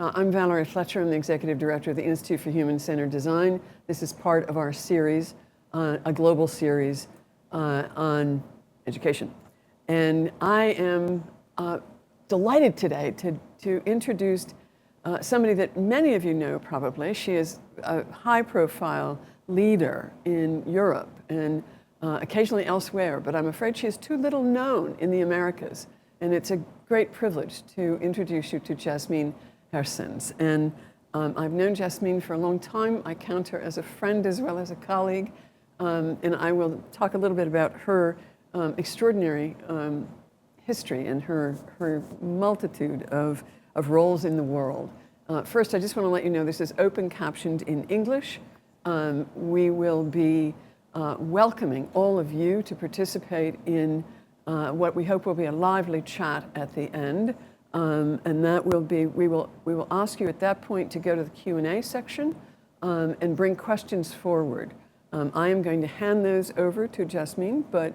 I'm Valerie Fletcher. I'm the Executive Director of the Institute for Human-Centered Design. This is part of our series, a global series on education. And I am delighted today to introduce somebody that many of you know probably. She is a high-profile leader in Europe and occasionally elsewhere, but I'm afraid she is too little known in the Americas. And it's a great privilege to introduce you to Jasmien Herssens. And I've known Jasmien for a long time. I count her as a friend as well as a colleague. And I will talk a little bit about her extraordinary history and her multitude of roles in the world. First, I just want to let you know this is open captioned in English. We will be welcoming all of you to participate in what we hope will be a lively chat at the end. And that will be, we will ask you at that point to go to the Q&A section and bring questions forward. I am going to hand those over to Jasmien, but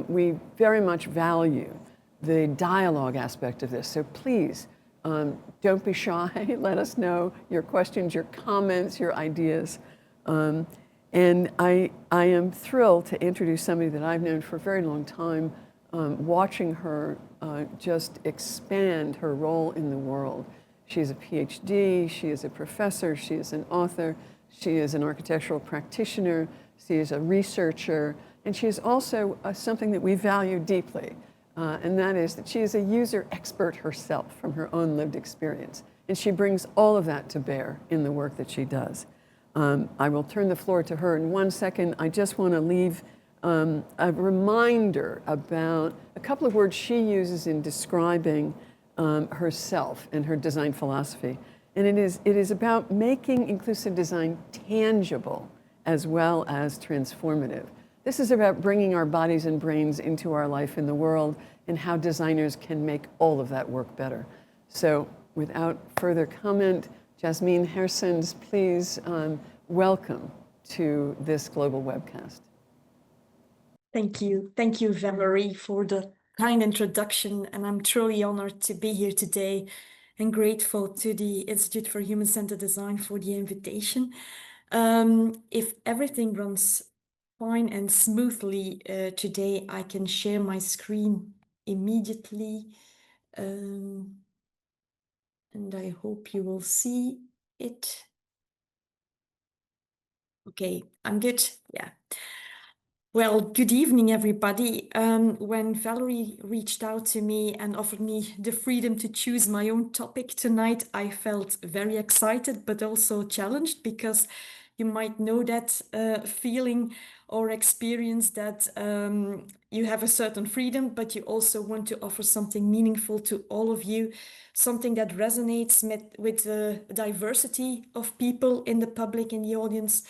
we very much value the dialogue aspect of this. So please, don't be shy. Let us know your questions, your comments, your ideas. And I am thrilled to introduce somebody that I've known for a very long time, watching her just expand her role in the world. She is a PhD, she is a professor, she is an author, she is an architectural practitioner, she is a researcher, and she is also something that we value deeply, and that is that she is a user expert herself from her own lived experience. And she brings all of that to bear in the work that she does. I will turn the floor to her in 1 second. I just want to leave a reminder about a couple of words she uses in describing herself and her design philosophy. And it is about making inclusive design tangible as well as transformative. This is about bringing our bodies and brains into our life in the world and how designers can make all of that work better. So without further comment, Jasmien Herssens, please welcome to this global webcast. Thank you. Thank you, Valerie, for the kind introduction. And I'm truly honored to be here today and grateful to the Institute for Human-Centered Design for the invitation. If everything runs fine and smoothly today, I can share my screen immediately. And I hope you will see it. Okay, I'm good. Yeah. Well, good evening, everybody. When Valerie reached out to me and offered me the freedom to choose my own topic tonight, I felt very excited, but also challenged, because you might know that feeling or experience that you have a certain freedom, but you also want to offer something meaningful to all of you, something that resonates with the diversity of people in the public, in the audience.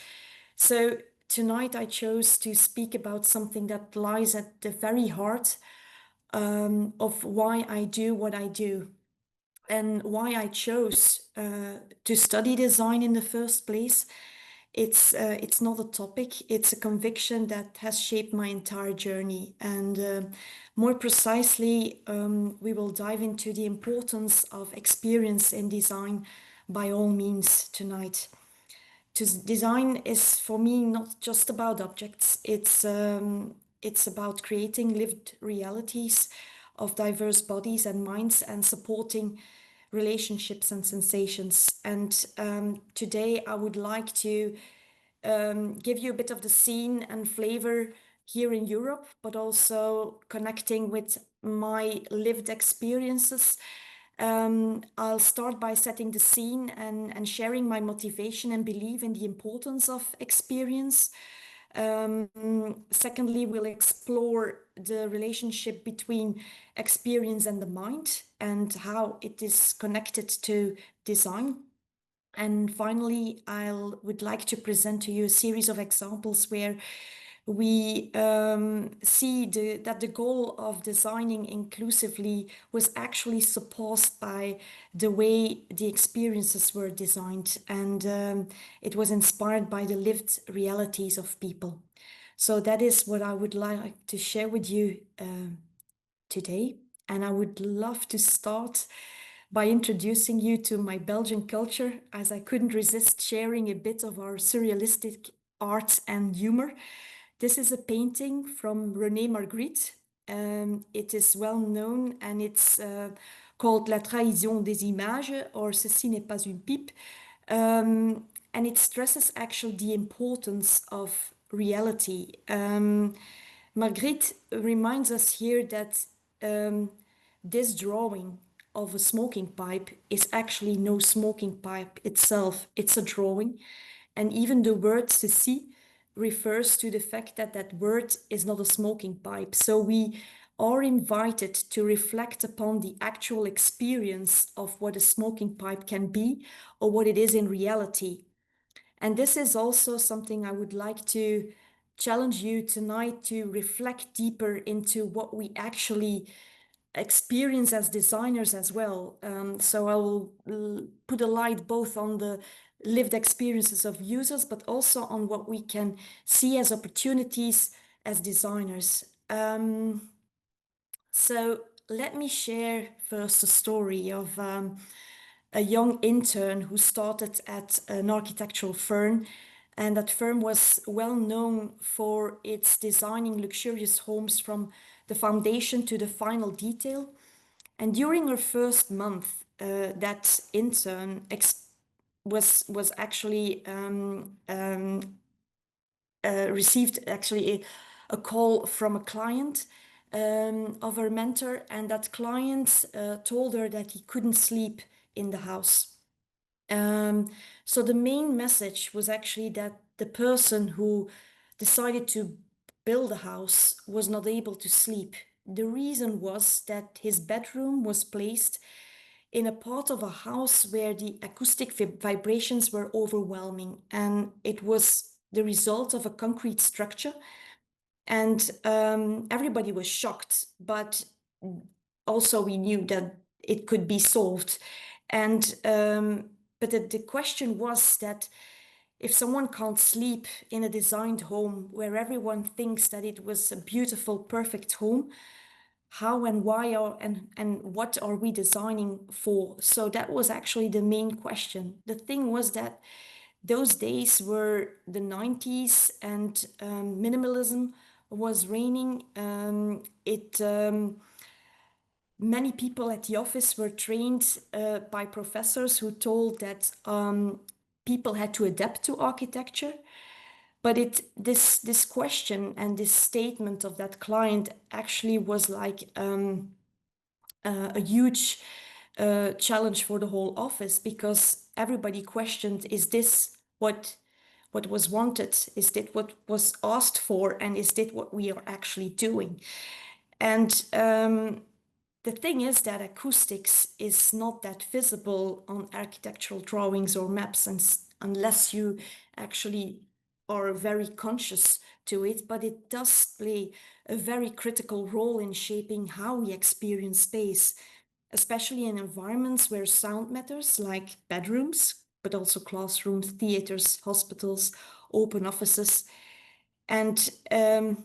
So tonight I chose to speak about something that lies at the very heart of why I do what I do, and why I chose to study design in the first place. It's not a topic, it's a conviction that has shaped my entire journey. And more precisely, we will dive into the importance of experience in design by all means tonight. Design is for me not just about objects. It's about creating lived realities of diverse bodies and minds, and supporting relationships and sensations. And today I would like to give you a bit of the scene and flavor here in Europe, but also connecting with my lived experiences. I'll start by setting the scene and sharing my motivation and belief in the importance of experience. Secondly, we'll explore the relationship between experience and the mind, and how it is connected to design. And finally, would like to present to you a series of examples where we see that the goal of designing inclusively was actually surpassed by the way the experiences were designed, and it was inspired by the lived realities of people. So that is what I would like to share with you today. And I would love to start by introducing you to my Belgian culture, as I couldn't resist sharing a bit of our surrealistic art and humor. This is a painting from René Magritte. It is well known and it's called La trahison des images, or Ceci n'est pas une pipe. And it stresses actually the importance of reality. Magritte reminds us here that this drawing of a smoking pipe is actually no smoking pipe itself, it's a drawing. And even the word ceci refers to the fact that that word is not a smoking pipe. So we are invited to reflect upon the actual experience of what a smoking pipe can be or what it is in reality. And this is also something I would like to challenge you tonight to reflect deeper into what we actually experience as designers as well. So I will put a light both on the lived experiences of users, but also on what we can see as opportunities as designers. So let me share first a story of a young intern who started at an architectural firm. And that firm was well known for its designing luxurious homes from the foundation to the final detail. And during her first month, that intern was actually received actually a call from a client of her mentor, and that client told her that he couldn't sleep in the house. So the main message was actually that the person who decided to build a house was not able to sleep. The reason was that his bedroom was placed in a part of a house where the acoustic vibrations were overwhelming, and it was the result of a concrete structure. And everybody was shocked, but also we knew that it could be solved. And but the question was that if someone can't sleep in a designed home where everyone thinks that it was a beautiful, perfect home, how and why and what are we designing for? So that was actually the main question. The thing was that those days were the 90s, and minimalism was reigning. Many people at the office were trained by professors who told that people had to adapt to architecture. But this question and this statement of that client actually was like a huge challenge for the whole office, because everybody questioned, is this what was wanted? Is that what was asked for? And is that what we are actually doing? And the thing is that acoustics is not that visible on architectural drawings or maps, unless you actually are very conscious to it, but it does play a very critical role in shaping how we experience space, especially in environments where sound matters, like bedrooms, but also classrooms, theaters, hospitals, open offices. And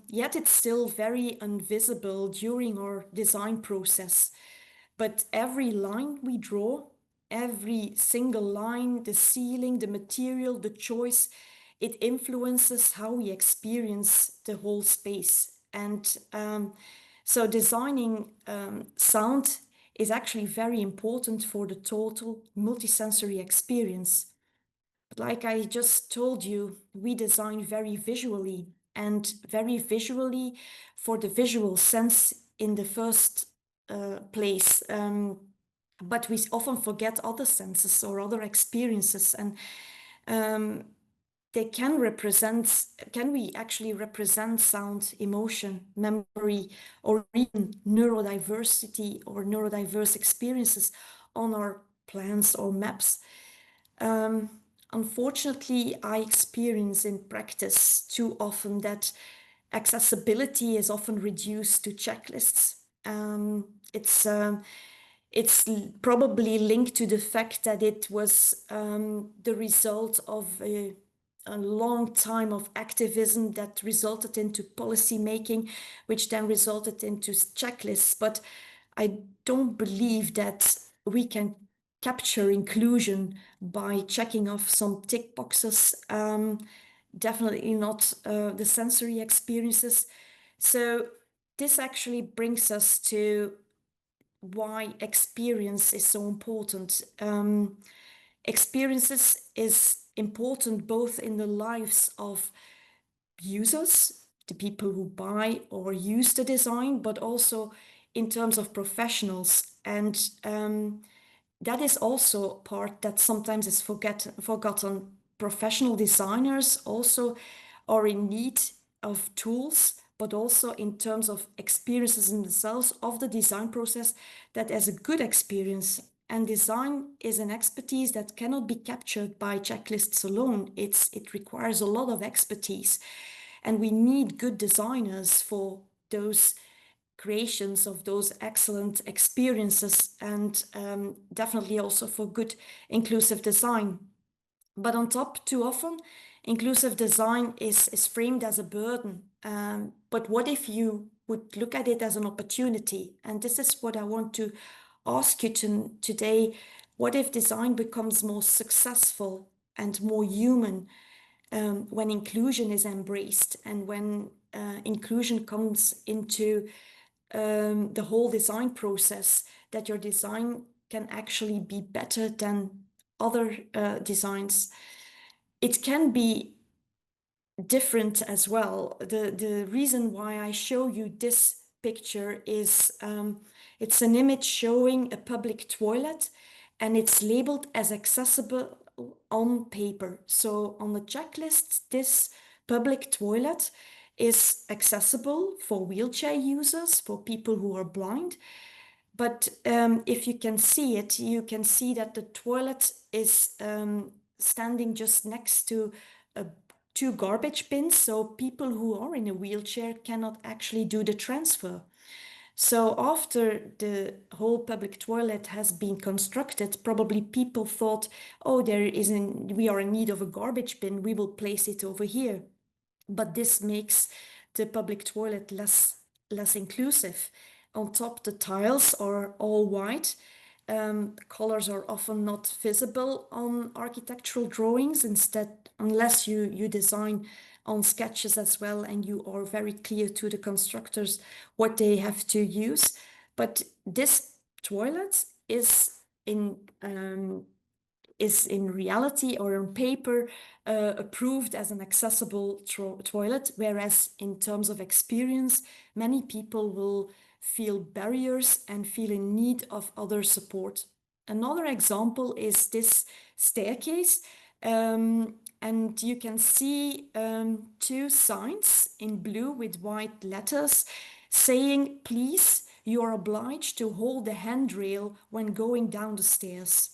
yet it's still very invisible during our design process. But every line we draw, every single line, the ceiling, the material, the choice, it influences how we experience the whole space. And so designing sound is actually very important for the total multisensory experience. But like I just told you, we design very visually, and very visually for the visual sense in the first place. But we often forget other senses or other experiences, and they can we actually represent sound, emotion, memory, or even neurodiversity or neurodiverse experiences on our plans or maps? Unfortunately, I experience in practice too often that accessibility is often reduced to checklists. It's probably linked to the fact that it was the result of a long time of activism that resulted into policy making, which then resulted into checklists. But I don't believe that we can capture inclusion by checking off some tick boxes, definitely not the sensory experiences. So this actually brings us to why experience is so important. Experiences is important both in the lives of users, the people who buy or use the design, but also in terms of professionals. And that is also a part that sometimes is forgotten. Professional designers also are in need of tools, but also in terms of experiences in themselves of the design process, that as a good experience. And design is an expertise that cannot be captured by checklists alone. It requires a lot of expertise. And we need good designers for those creations of those excellent experiences, and definitely also for good inclusive design. But on top, too often, inclusive design is framed as a burden. But what if you would look at it as an opportunity? And this is what I want to ask you today. What if design becomes more successful and more human when inclusion is embraced, and when inclusion comes into the whole design process, that your design can actually be better than other designs? It can be different as well. The reason why I show you this picture is it's an image showing a public toilet, and it's labeled as accessible on paper. So on the checklist, this public toilet is accessible for wheelchair users, for people who are blind. But if you can see it, you can see that the toilet is standing just next to two garbage bins, so people who are in a wheelchair cannot actually do the transfer. So after the whole public toilet has been constructed, probably people thought, oh, we are in need of a garbage bin, we will place it over here. But this makes the public toilet less inclusive. On top, the tiles are all white. Colors are often not visible on architectural drawings, instead, unless you design on sketches as well, and you are very clear to the constructors what they have to use. But this toilet is in reality or on paper approved as an accessible toilet, whereas in terms of experience, many people will feel barriers and feel in need of other support. Another example is this staircase. And you can see two signs in blue with white letters saying, please, you are obliged to hold the handrail when going down the stairs.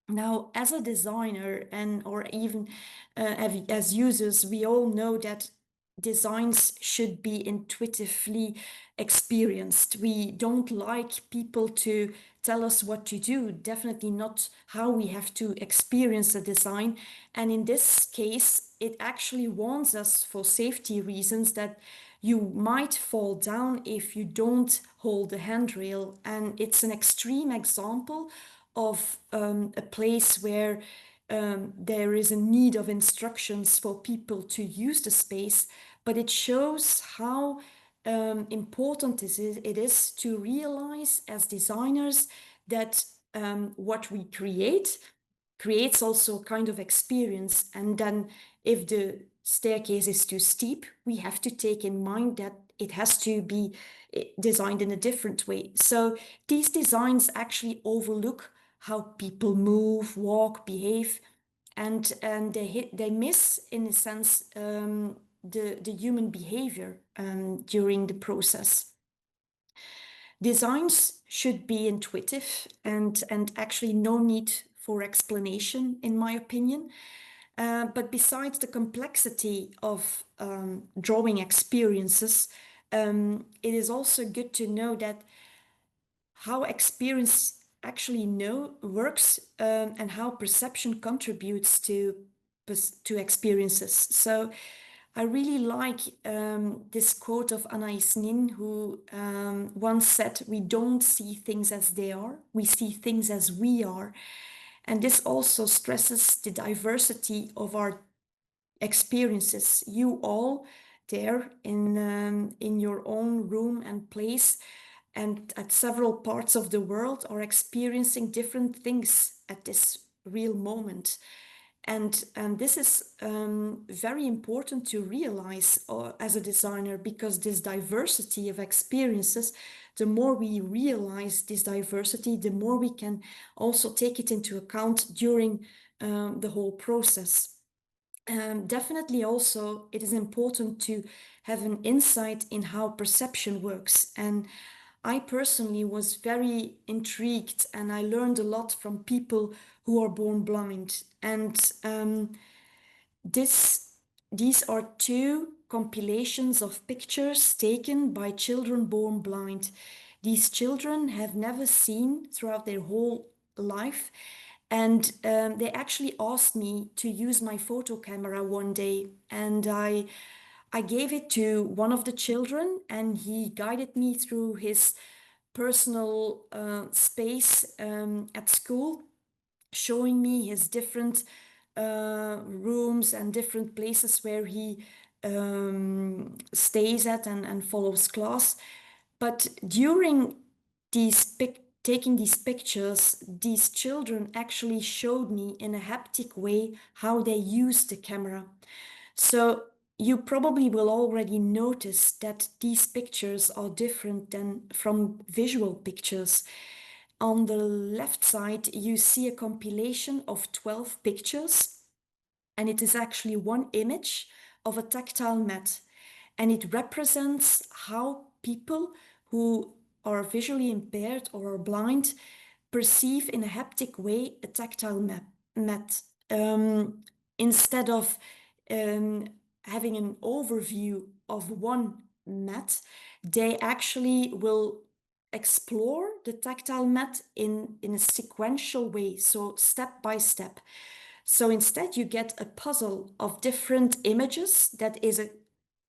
Now, as a designer or even as users, we all know that designs should be intuitively experienced. We don't like people to tell us what to do, definitely not how we have to experience a design. And in this case, it actually warns us for safety reasons that you might fall down if you don't hold the handrail. And it's an extreme example of a place where there is a need of instructions for people to use the space, but it shows how important it is to realize as designers that what we creates also a kind of experience. And then if the staircase is too steep, we have to take in mind that it has to be designed in a different way. So these designs actually overlook how people move, walk, behave, and they miss, in a sense, the human behavior during the process. Designs should be intuitive and actually no need for explanation, in my opinion. But besides the complexity of drawing experiences, it is also good to know that how experience actually works, and how perception contributes to experiences. So I really like this quote of Anais Nin, who once said, "We don't see things as they are, we see things as we are." And this also stresses the diversity of our experiences. You all there in your own room and place and at several parts of the world are experiencing different things at this real moment. And this is very important to realize as a designer, because this diversity of experiences, the more we realize this diversity, the more we can also take it into account during the whole process. Definitely also, it is important to have an insight in how perception works. And I personally was very intrigued and I learned a lot from people who are born blind. And this, these are two compilations of pictures taken by children born blind. These children have never seen throughout their whole life. And they actually asked me to use my photo camera one day. And I gave it to one of the children, and he guided me through his personal space at school, showing me his different rooms and different places where he stays at and follows class. But during taking these pictures, these children actually showed me in a haptic way how they use the camera. So you probably will already notice that these pictures are different than from visual pictures. On the left side, you see a compilation of 12 pictures, and it is actually one image of a tactile mat. And it represents how people who are visually impaired or are blind perceive in a haptic way a tactile mat. Instead of um, having an overview of one mat, they actually will explore the tactile mat in a sequential way, so step by step. So instead, you get a puzzle of different images that is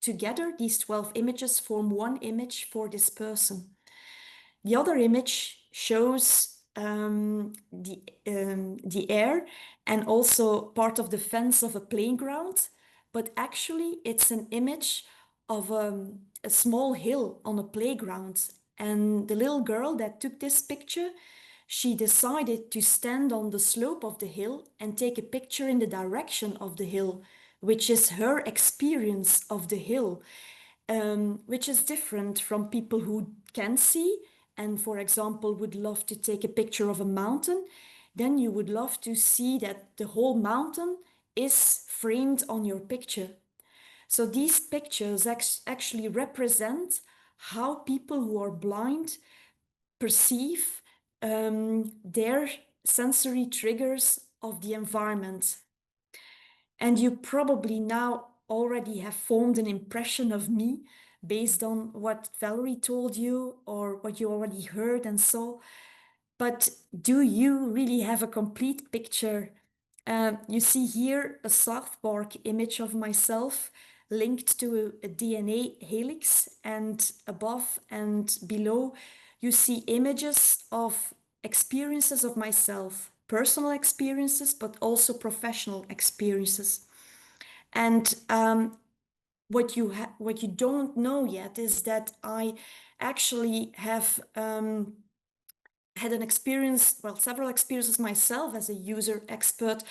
together, these 12 images form one image for this person. The other image shows the air and also part of the fence of a playground, but actually it's an image of a small hill on a playground. And the little girl that took this picture, she decided to stand on the slope of the hill and take a picture in the direction of the hill, which is her experience of the hill, which is different from people who can see and, for example, would love to take a picture of a mountain. Then you would love to see that the whole mountain is framed on your picture. So these pictures actually represent how people who are blind perceive their sensory triggers of the environment. And you probably now already have formed an impression of me based on what Valerie told you or what you already heard and saw. But do you really have a complete picture? You see here a South Park image of myself linked to a DNA helix, and above and below, you see images of experiences of myself, personal experiences, but also professional experiences. And what you don't know yet is that I actually have had an experience, well, several experiences myself as a user expert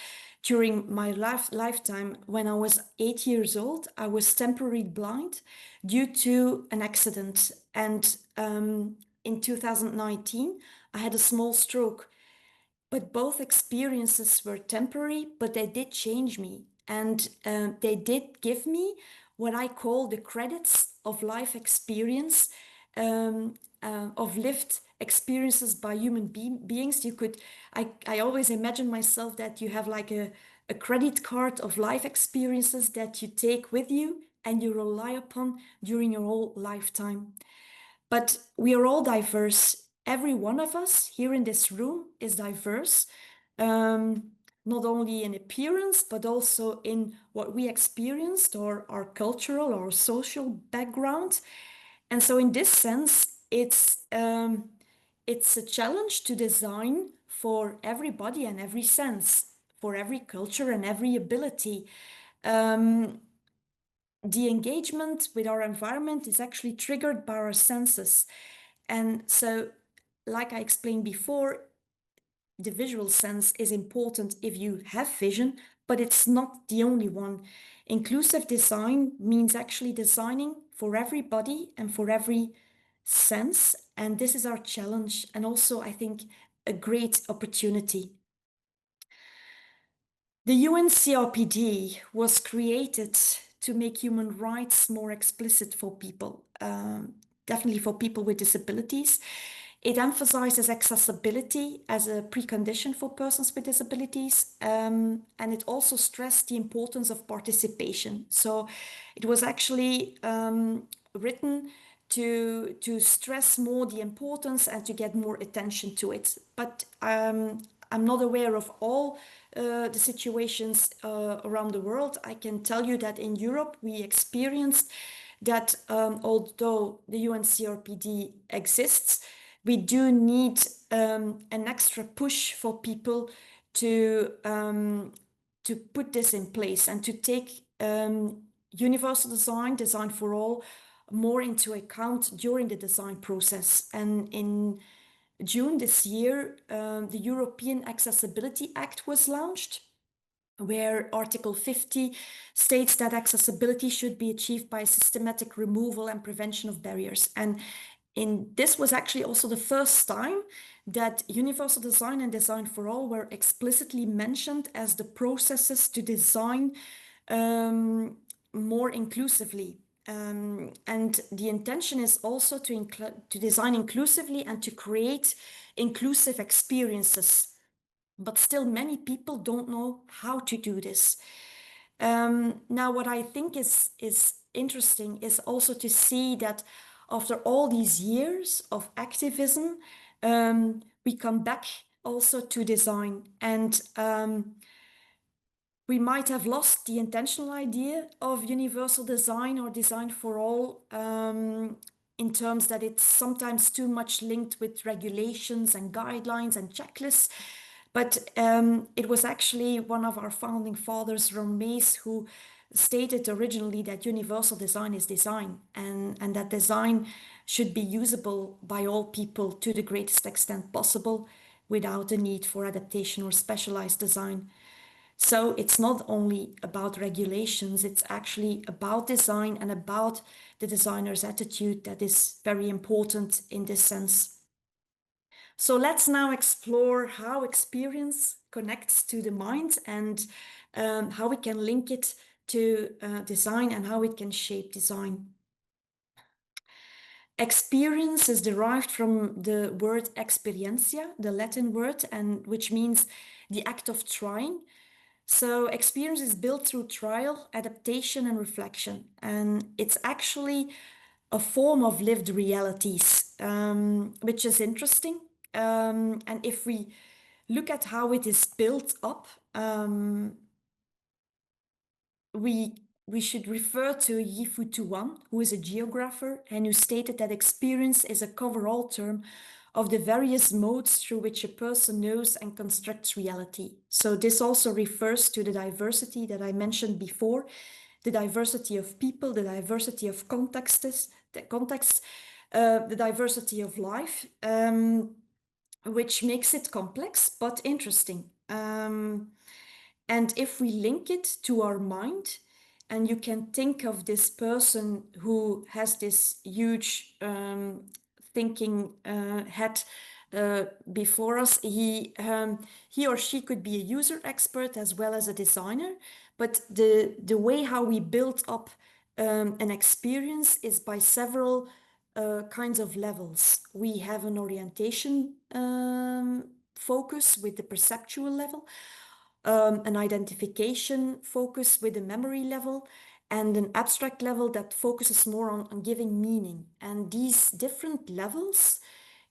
during my lifetime. When I was 8 years old, I was temporarily blind due to an accident. And in 2019, I had a small stroke. But both experiences were temporary, but they did change me. And they did give me what I call the credits of life experience, of lived experiences by human beings. I always imagine myself that you have like a credit card of life experiences that you take with you and you rely upon during your whole lifetime. But we are all diverse. Every one of us here in this room is diverse. Um, not only in appearance, but also in what we experienced or our cultural or social background. And so in this sense, it's a challenge to design for everybody and every sense, for every culture and every ability. The engagement with our environment is actually triggered by our senses. And so, like I explained before, the visual sense is important if you have vision, but it's not the only one. Inclusive design means actually designing for everybody and for every sense. And this is our challenge, and also, I think, a great opportunity. The UN CRPD was created to make human rights more explicit for people, definitely for people with disabilities. It emphasizes accessibility as a precondition for persons with disabilities, and it also stressed the importance of participation. So it was actually written to stress more the importance and to get more attention to it. But I'm not aware of all the situations around the world. I can tell you that in Europe we experienced that although the UNCRPD exists, we do need an extra push for people to put this in place and to take universal design, design for all, more into account during the design process. And in June this year, the European Accessibility Act was launched, where Article 50 states that accessibility should be achieved by systematic removal and prevention of barriers. And this was actually also the first time that universal design and design for all were explicitly mentioned as the processes to design more inclusively. And the intention is also to design inclusively and to create inclusive experiences. But still, many people don't know how to do this. Now, what I think is interesting is also to see that after all these years of activism, we come back also to design. And we might have lost the intentional idea of universal design or design for all, in terms that it's sometimes too much linked with regulations and guidelines and checklists. But it was actually one of our founding fathers, Romace, who stated originally that universal design is design, and that design should be usable by all people to the greatest extent possible without the need for adaptation or specialized design. So it's not only about regulations, it's actually about design and about the designer's attitude that is very important in this sense. So let's now explore how experience connects to the mind and how we can link it to design and how it can shape design. Experience is derived from the word experiencia, the Latin word, and which means the act of trying. So experience is built through trial, adaptation, and reflection. And it's actually a form of lived realities, which is interesting. And if we look at how it is built up, we should refer to Yifu Tuan, who is a geographer and who stated that experience is a cover-all term of the various modes through which a person knows and constructs reality. So this also refers to the diversity that I mentioned before, the diversity of people, the diversity of contexts, the diversity of life, which makes it complex but interesting. And if we link it to our mind, and you can think of this person who has this huge thinking head before us, he or she could be a user expert as well as a designer, but the way how we build up an experience is by several kinds of levels. We have an orientation focus with the perceptual level, an identification focus with the memory level, and an abstract level that focuses more on giving meaning. And these different levels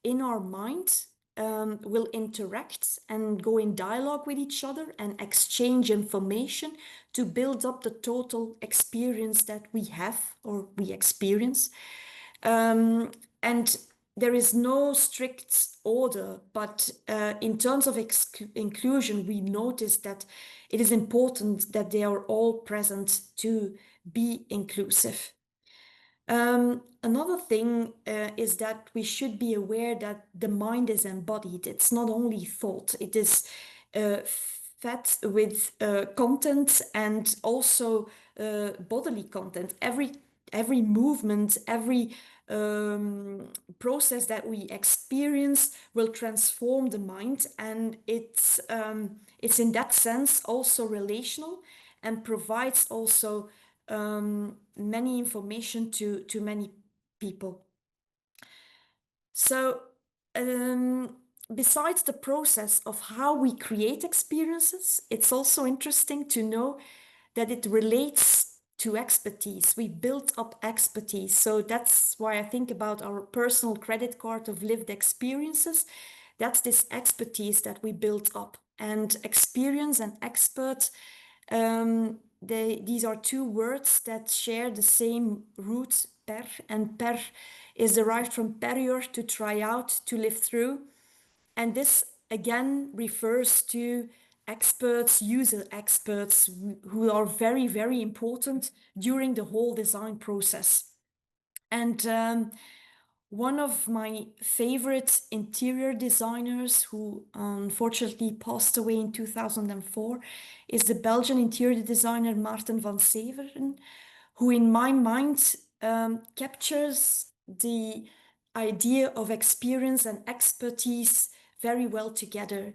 in our mind will interact and go in dialogue with each other and exchange information to build up the total experience that we have or we experience. And there is no strict order, but in terms of inclusion, we notice that it is important that they are all present to be inclusive. Another thing is that we should be aware that the mind is embodied. It's not only thought, it is fed with content and also bodily content. Every movement, every process that we experience will transform the mind, and it's in that sense also relational and provides also many information to many people. So besides the process of how we create experiences, it's also interesting to know that it relates to expertise. We built up expertise. So that's why I think about our personal credit card of lived experiences. That's this expertise that we built up. And experience and expert, these are two words that share the same root, per, and per is derived from perior, to try out, to live through. And this again refers to experts, user experts, who are very, very important during the whole design process. And one of my favorite interior designers, who unfortunately passed away in 2004, is the Belgian interior designer Maarten van Severen, who in my mind captures the idea of experience and expertise very well together.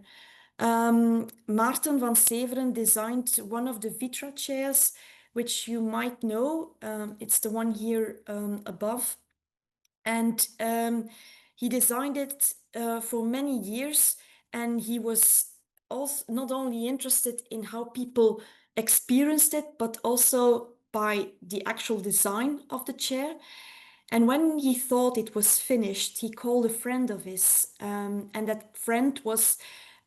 Maarten van Severen designed one of the Vitra chairs, which you might know. It's the one here above. And he designed it for many years, and he was also not only interested in how people experienced it, but also by the actual design of the chair. And when he thought it was finished, he called a friend of his, and that friend was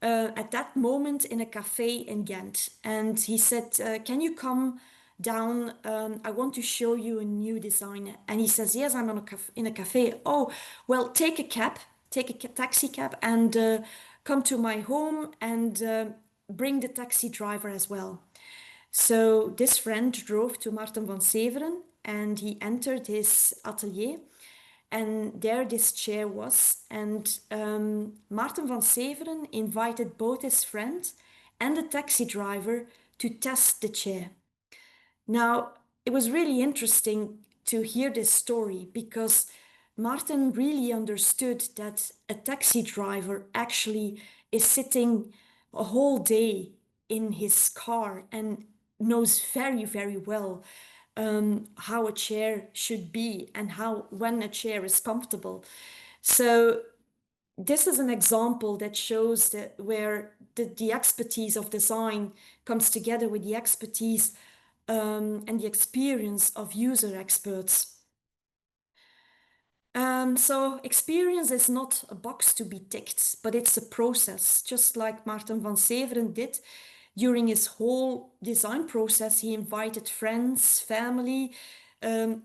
at that moment in a cafe in Ghent. And he said, "Can you come down? I want to show you a new design." And he says, "Yes, I'm in a cafe." "Oh, well, take a cab, take a taxi cab, and come to my home and bring the taxi driver as well." So this friend drove to Maarten van Severen, and he entered his atelier, and there this chair was. And Maarten van Severen invited both his friend and the taxi driver to test the chair. Now, it was really interesting to hear this story, because Maarten really understood that a taxi driver actually is sitting a whole day in his car and knows very, very well how a chair should be and how when a chair is comfortable. So this is an example that shows that where the expertise of design comes together with the expertise and the experience of user experts. So experience is not a box to be ticked, but it's a process, just like Maarten van Severen did. During his whole design process, he invited friends, family,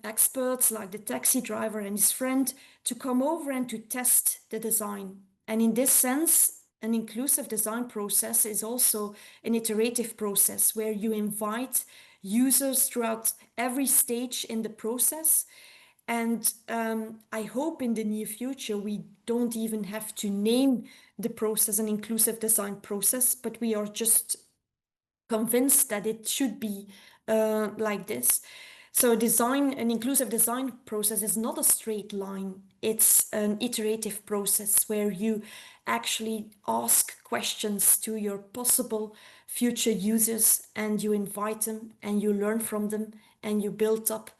experts like the taxi driver and his friend to come over and to test the design. And in this sense, an inclusive design process is also an iterative process where you invite users throughout every stage in the process. And I hope in the near future we don't even have to name the process an inclusive design process, but we are just convinced that it should be like this. So an inclusive design process is not a straight line. It's an iterative process where you actually ask questions to your possible future users, and you invite them and you learn from them and you build up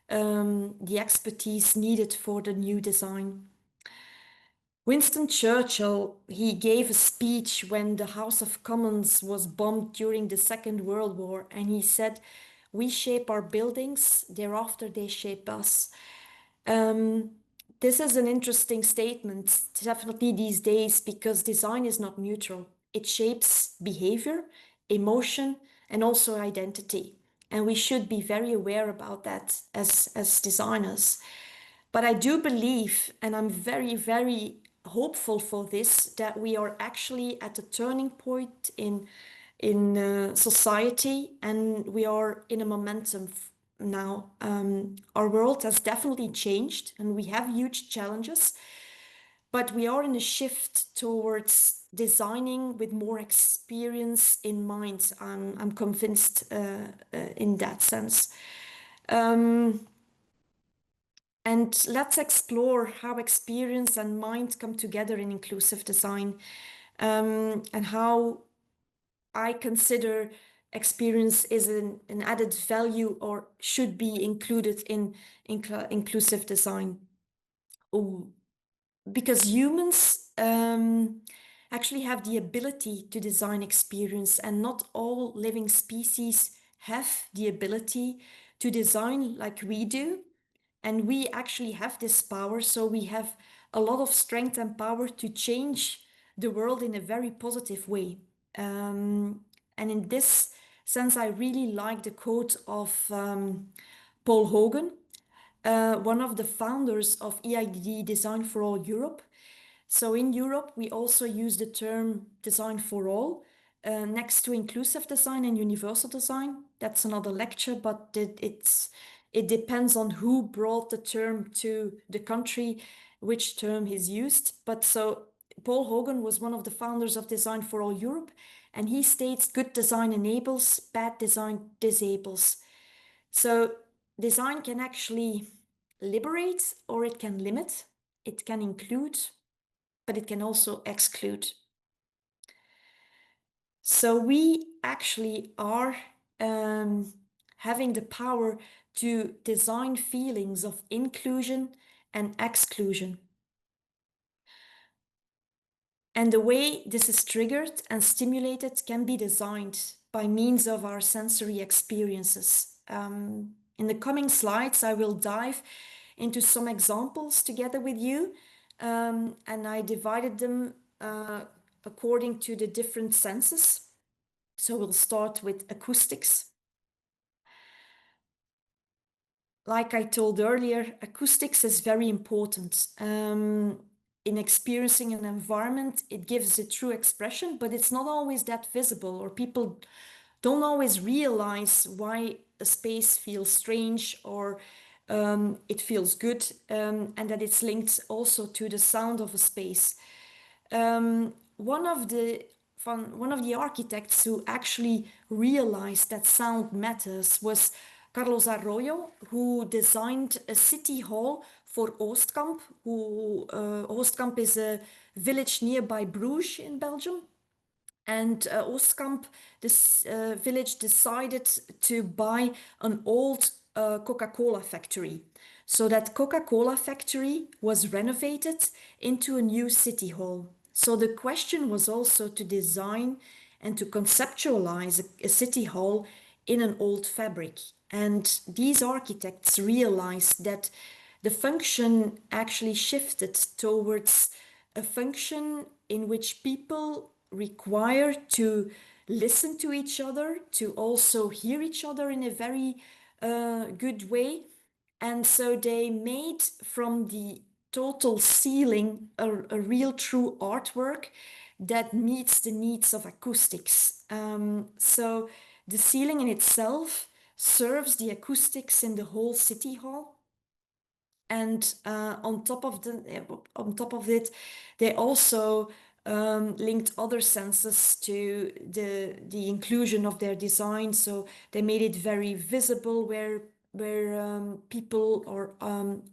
the expertise needed for the new design. Winston Churchill, he gave a speech when the House of Commons was bombed during the Second World War, and he said, "We shape our buildings, thereafter they shape us." this is an interesting statement, definitely these days, because design is not neutral. It shapes behavior, emotion, and also identity. And we should be very aware about that as designers. But I do believe, and I'm very, very hopeful for this, that we are actually at a turning point in society, and we are in a momentum now. Our world has definitely changed, and we have huge challenges, but we are in a shift towards designing with more experience in mind. I'm convinced in that sense. And let's explore how experience and mind come together in inclusive design, and how I consider experience is an added value or should be included in inclusive design. Oh, because humans actually have the ability to design experience, and not all living species have the ability to design like we do. And we actually have this power, so we have a lot of strength and power to change the world in a very positive way. And in this sense, I really like the quote of Paul Hogan, one of the founders of EID Design for All Europe. So in Europe, we also use the term design for all next to inclusive design and universal design. That's another lecture, but it depends on who brought the term to the country, which term is used. But so Paul Hogan was one of the founders of Design for All Europe, and he states good design enables, bad design disables. So design can actually liberate or it can limit, it can include, but it can also exclude. So we actually are having the power to design feelings of inclusion and exclusion. And the way this is triggered and stimulated can be designed by means of our sensory experiences. In the coming slides, I will dive into some examples together with you, and I divided them according to the different senses. So we'll start with acoustics. Like I told earlier, acoustics is very important. In experiencing an environment, it gives a true expression, but it's not always that visible, or people don't always realize why a space feels strange or it feels good, and that it's linked also to the sound of a space. One of the architects who actually realized that sound matters was Carlos Arroyo, who designed a city hall for Oostkamp. Oostkamp is a village nearby Bruges in Belgium. And Oostkamp, this village, decided to buy an old Coca-Cola factory. So that Coca-Cola factory was renovated into a new city hall. So the question was also to design and to conceptualize a city hall in an old fabric. And these architects realized that the function actually shifted towards a function in which people require to listen to each other, to also hear each other in a very good way. And so they made from the total ceiling a real true artwork that meets the needs of acoustics. So the ceiling in itself serves the acoustics in the whole city hall. And on top of it, they also linked other senses to the inclusion of their design. So they made it very visible where people or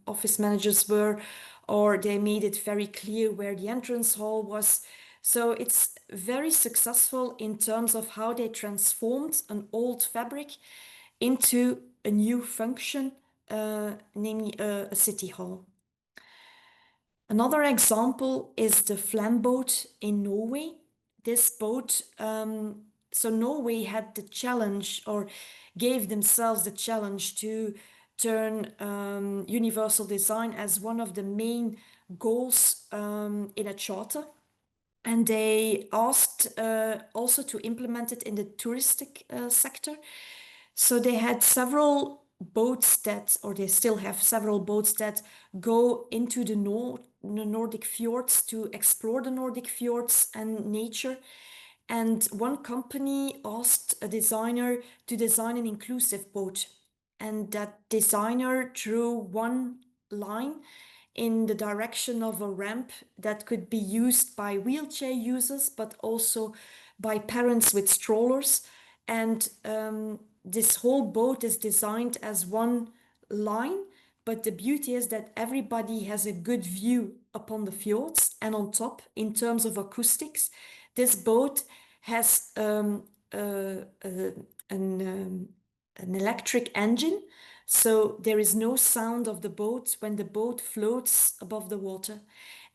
office managers were, or they made it very clear where the entrance hall was. So it's very successful in terms of how they transformed an old fabric into a new function, namely a city hall. Another example is the Flam boat in Norway. This boat, so Norway had the challenge, or gave themselves the challenge to turn universal design as one of the main goals in a charter. And they asked also to implement it in the touristic sector. So they had several boats that, or they still have several boats that go into the Nordic fjords to explore the Nordic fjords and nature. And one company asked a designer to design an inclusive boat. And that designer drew one line in the direction of a ramp that could be used by wheelchair users, but also by parents with strollers. And this whole boat is designed as one line, but the beauty is that everybody has a good view upon the fjords. And on top, in terms of acoustics, this boat has an electric engine, so there is no sound of the boat when the boat floats above the water.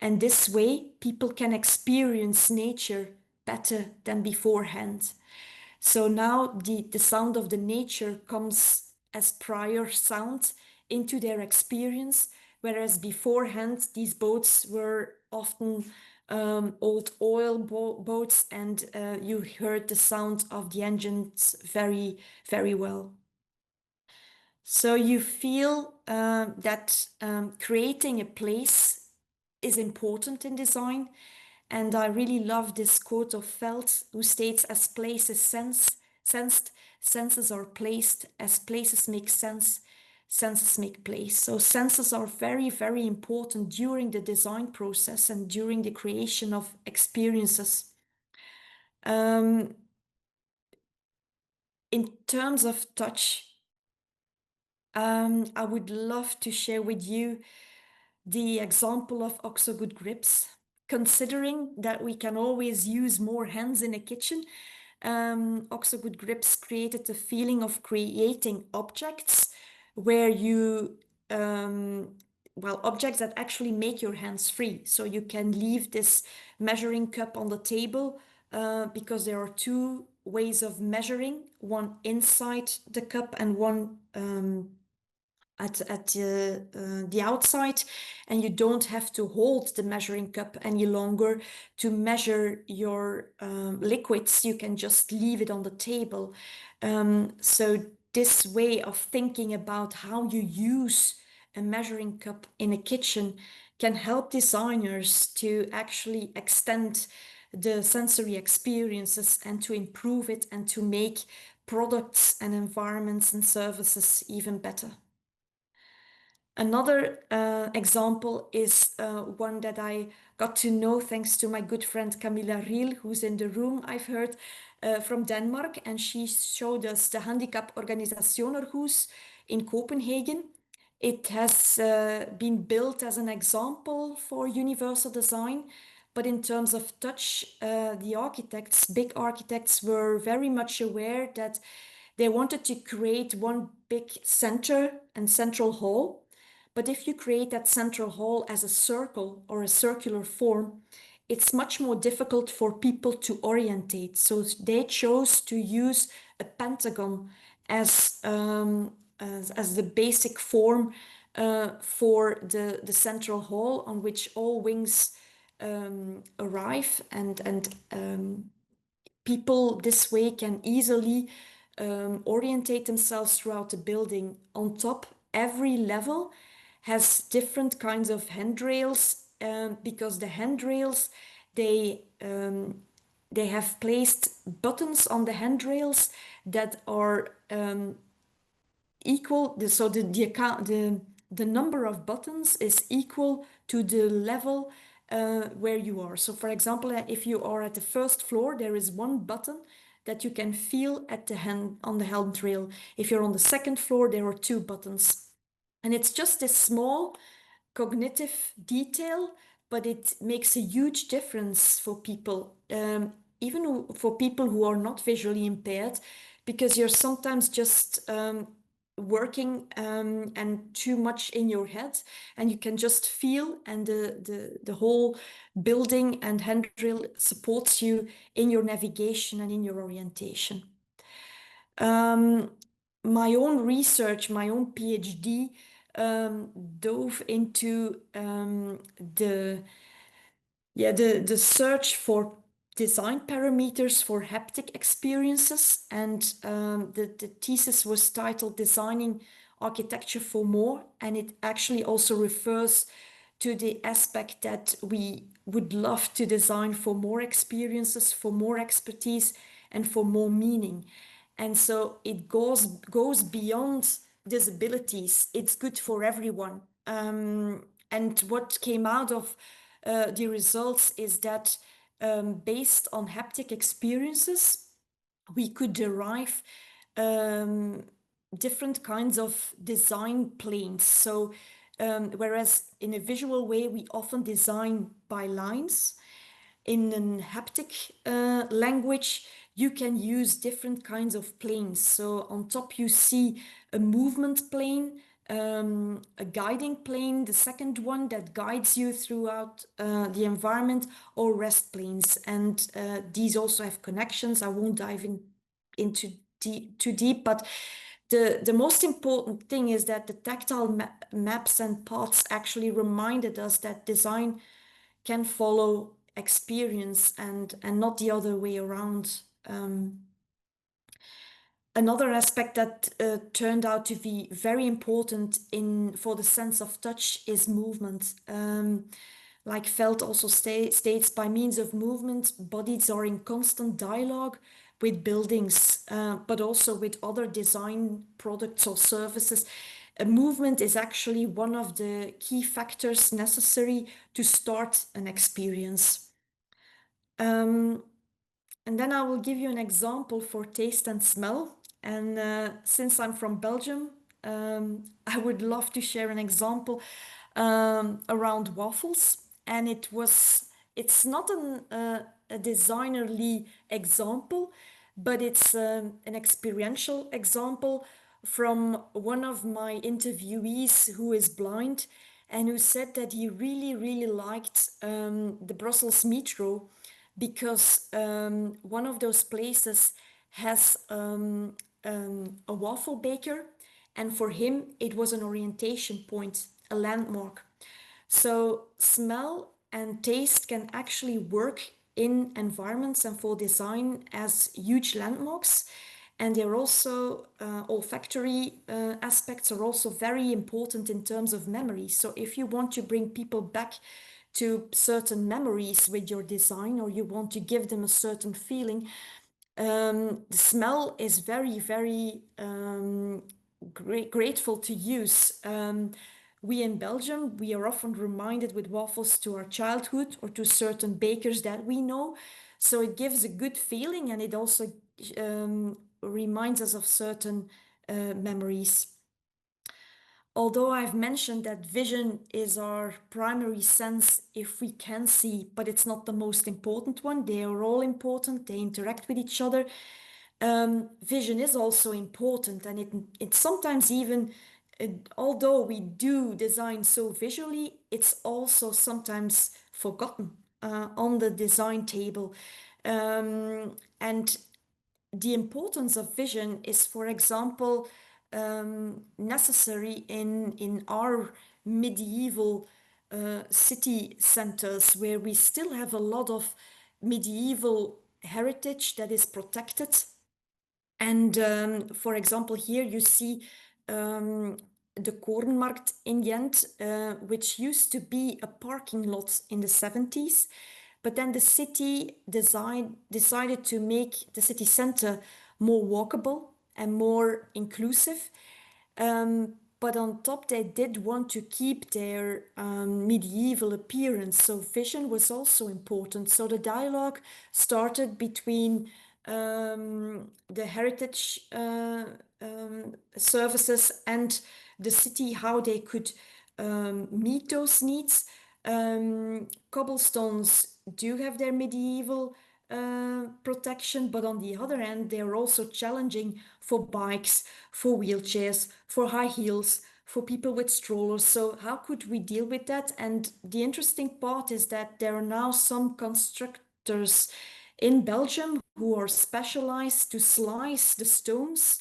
And this way, people can experience nature better than beforehand. So now the sound of the nature comes as prior sound into their experience, whereas beforehand these boats were often old oil boats, and you heard the sound of the engines very, very well. So you feel that creating a place is important in design. And I really love this quote of Felt, who states, as places sensed, senses are placed, as places make sense, senses make place. So senses are very, very important during the design process and during the creation of experiences. In terms of touch, I would love to share with you the example of OXO Good Grips. Considering that we can always use more hands in a kitchen, OXO Good Grips created the feeling of creating objects where you, objects that actually make your hands free. So you can leave this measuring cup on the table because there are two ways of measuring, one inside the cup and one at the outside, and you don't have to hold the measuring cup any longer to measure your liquids. You can just leave it on the table. So this way of thinking about how you use a measuring cup in a kitchen can help designers to actually extend the sensory experiences and to improve it and to make products and environments and services even better. Another example is one that I got to know thanks to my good friend Camilla Riel, who's in the room, I've heard, from Denmark. And she showed us the Handicap Organisationerhus in Copenhagen. It has been built as an example for universal design. But in terms of touch, the architects, big architects, were very much aware that they wanted to create one big center and central hall. But if you create that central hall as a circle or a circular form, it's much more difficult for people to orientate. So they chose to use a pentagon as the basic form for the central hall on which all wings arrive, and people this way can easily orientate themselves throughout the building. On top, every level has different kinds of handrails because the handrails, they have placed buttons on the handrails that are equal. So the number of buttons is equal to the level where you are. So for example, if you are at the first floor, there is one button that you can feel at the on the handrail. If you're on the second floor, there are two buttons. And it's just this small cognitive detail, but it makes a huge difference for people, even for people who are not visually impaired, because you're sometimes just working and too much in your head, and you can just feel, and the whole building and handrail supports you in your navigation and in your orientation. my own research, my own PhD, dove into the search for design parameters for haptic experiences, and the thesis was titled "Designing Architecture for More," and it actually also refers to the aspect that we would love to design for more experiences, for more expertise, and for more meaning. And so it goes beyond disabilities. It's good for everyone. And what came out of the results is that based on haptic experiences, we could derive different kinds of design planes. So whereas in a visual way, we often design by lines, in a haptic language, you can use different kinds of planes. So on top, you see a movement plane, a guiding plane, the second one that guides you throughout the environment, or rest planes. And these also have connections. I won't dive into too deep, but the most important thing is that the tactile maps and paths actually reminded us that design can follow experience and not the other way around. Another aspect that turned out to be very important for the sense of touch is movement. Like Feld also states, by means of movement, bodies are in constant dialogue with buildings, but also with other design products or services. Movement is actually one of the key factors necessary to start an experience. And then I will give you an example for taste and smell. And since I'm from Belgium, I would love to share an example around waffles. And it's not a designerly example, but it's an experiential example from one of my interviewees who is blind and who said that he really, really liked the Brussels metro because one of those places has a waffle baker, and for him it was an orientation point, a landmark. So smell and taste can actually work in environments and for design as huge landmarks. And they're also olfactory aspects are also very important in terms of memory. So if you want to bring people back to certain memories with your design, or you want to give them a certain feeling, the smell is very, very grateful to use. We in Belgium, we are often reminded with waffles to our childhood or to certain bakers that we know. So it gives a good feeling, and it also reminds us of certain memories. Although I've mentioned that vision is our primary sense if we can see, but it's not the most important one. They are all important, they interact with each other. Vision is also important, and it's sometimes even, although we do design so visually, it's also sometimes forgotten on the design table. And the importance of vision is, for example, necessary in our medieval city centers, where we still have a lot of medieval heritage that is protected. And for example, here you see the Korenmarkt in Ghent, which used to be a parking lot in the 70s. But then the city decided to make the city center more walkable and more inclusive. But on top, they did want to keep their medieval appearance. So vision was also important. So the dialogue started between the heritage services and the city, how they could meet those needs. Cobblestones do have their medieval protection, but on the other hand, they are also challenging for bikes, for wheelchairs, for high heels, for people with strollers. So how could we deal with that? And the interesting part is that there are now some constructors in Belgium who are specialized to slice the stones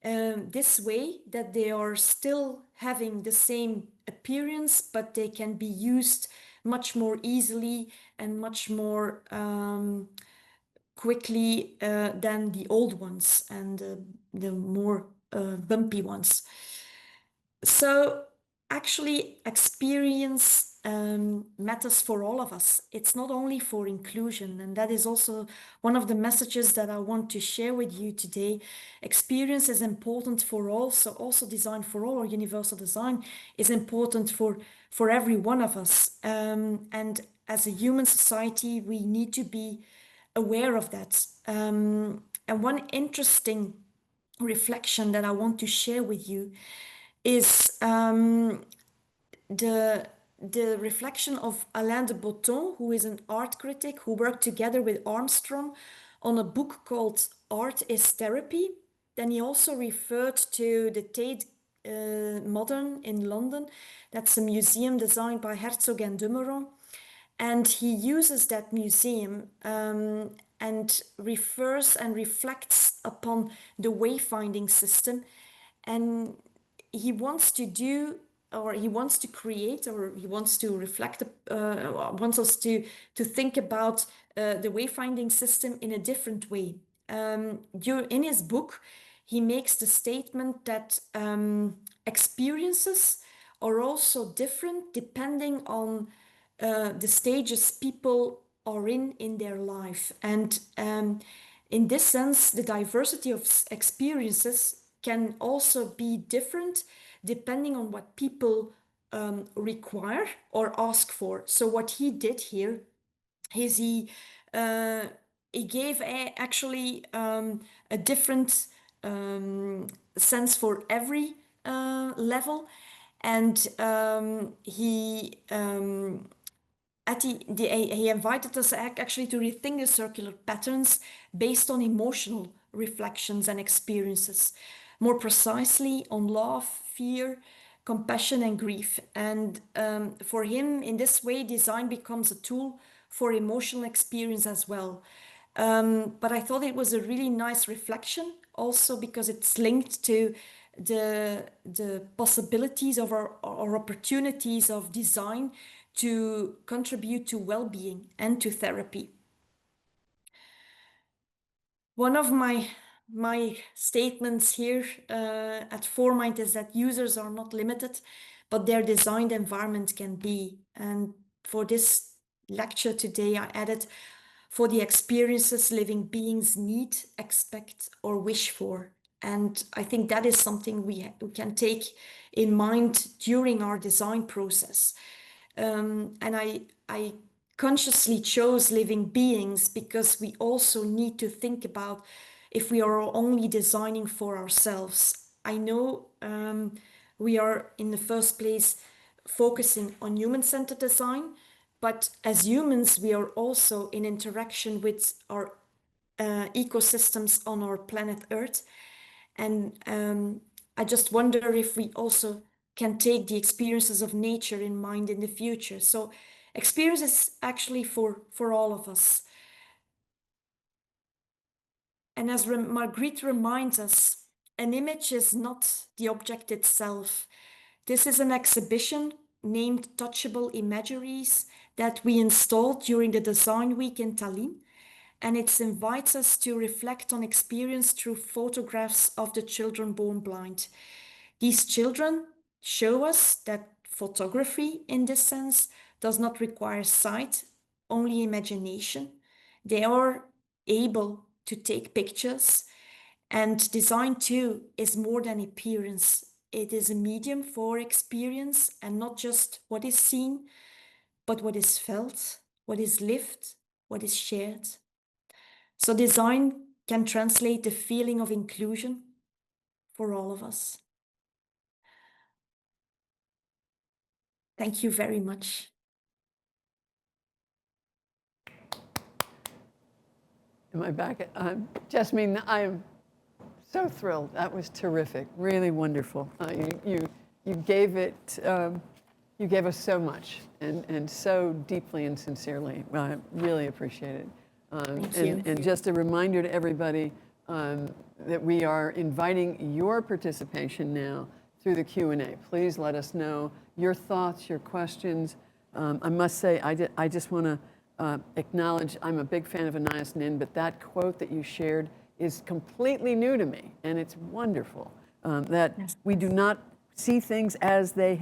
this way that they are still having the same appearance, but they can be used much more easily and much more quickly than the old ones and the more bumpy ones. So actually, experience matters for all of us. It's not only for inclusion, and that is also one of the messages that I want to share with you today. Experience is important for all, so also design for all or universal design is important for every one of us. And as a human society, we need to be aware of that. And one interesting reflection that I want to share with you is the reflection of Alain de Botton, who is an art critic who worked together with Armstrong on a book called Art is Therapy. Then he also referred to the Tate Modern in London. That's a museum designed by Herzog and de Meuron. And he uses that museum and refers and reflects upon the wayfinding system. And he wants to do, or he wants to create, or he wants to reflect, wants us to think about the wayfinding system in a different way. In his book, he makes the statement that experiences are also different depending on the stages people are in their life. And in this sense, the diversity of experiences can also be different depending on what people require or ask for. So what he did here is he gave actually a different sense for every level, and he invited us actually to rethink the circular patterns based on emotional reflections and experiences, more precisely on love, fear, compassion, and grief. And for him, in this way, design becomes a tool for emotional experience as well. But I thought it was a really nice reflection also because it's linked to the possibilities of our opportunities of design to contribute to well-being and to therapy. One of my statements here at Formind is that users are not limited, but their designed environment can be. And for this lecture today, I added for the experiences living beings need, expect, or wish for. And I think that is something we can take in mind during our design process. And I consciously chose living beings because we also need to think about if we are only designing for ourselves. I know we are in the first place focusing on human-centered design, but as humans, we are also in interaction with our ecosystems on our planet Earth. And I just wonder if we also can take the experiences of nature in mind in the future. So experience is actually for all of us. And as Marguerite reminds us, an image is not the object itself. This is an exhibition named Touchable Imageries that we installed during the Design Week in Tallinn. And it invites us to reflect on experience through photographs of the children born blind. These children show us that photography, in this sense, does not require sight, only imagination. They are able to take pictures, and design too is more than appearance. It is a medium for experience, and not just what is seen, but what is felt, what is lived, what is shared. So design can translate the feeling of inclusion for all of us. Thank you very much. Am I back? Jasmien, I am so thrilled. That was terrific. Really wonderful. You gave it. You gave us so much and so deeply and sincerely. I really appreciate it. Thank you. And just a reminder to everybody, that we are inviting your participation now through the Q&A. Please let us know your thoughts, your questions. I must say, I just want to acknowledge, I'm a big fan of Anais Nin, but that quote that you shared is completely new to me, and it's wonderful. That Yes. we do not see things as they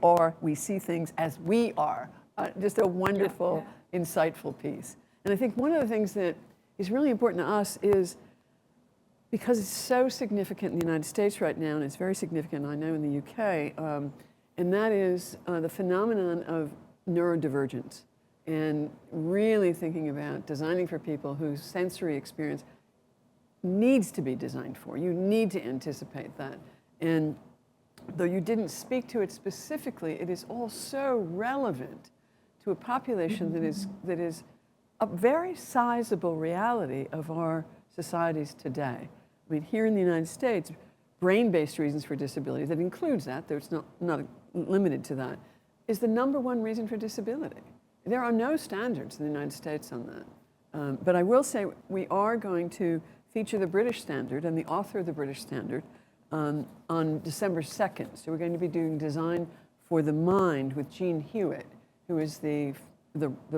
are, we see things as we are. Just a wonderful, insightful piece. And I think one of the things that is really important to us is, because it's so significant in the United States right now, and it's very significant, I know, in the UK, and that is the phenomenon of neurodivergence, and really thinking about designing for people whose sensory experience needs to be designed for. You need to anticipate that. And though you didn't speak to it specifically, it is all so relevant to a population that is a very sizable reality of our societies today. I mean, here in the United States, brain-based reasons for disability, that includes that, though it's not limited to that, is the #1 reason for disability. There are no standards in the United States on that. But I will say we are going to feature the British standard and the author of the British standard on December 2nd. So we're going to be doing Design for the Mind with Jean Hewitt, who is the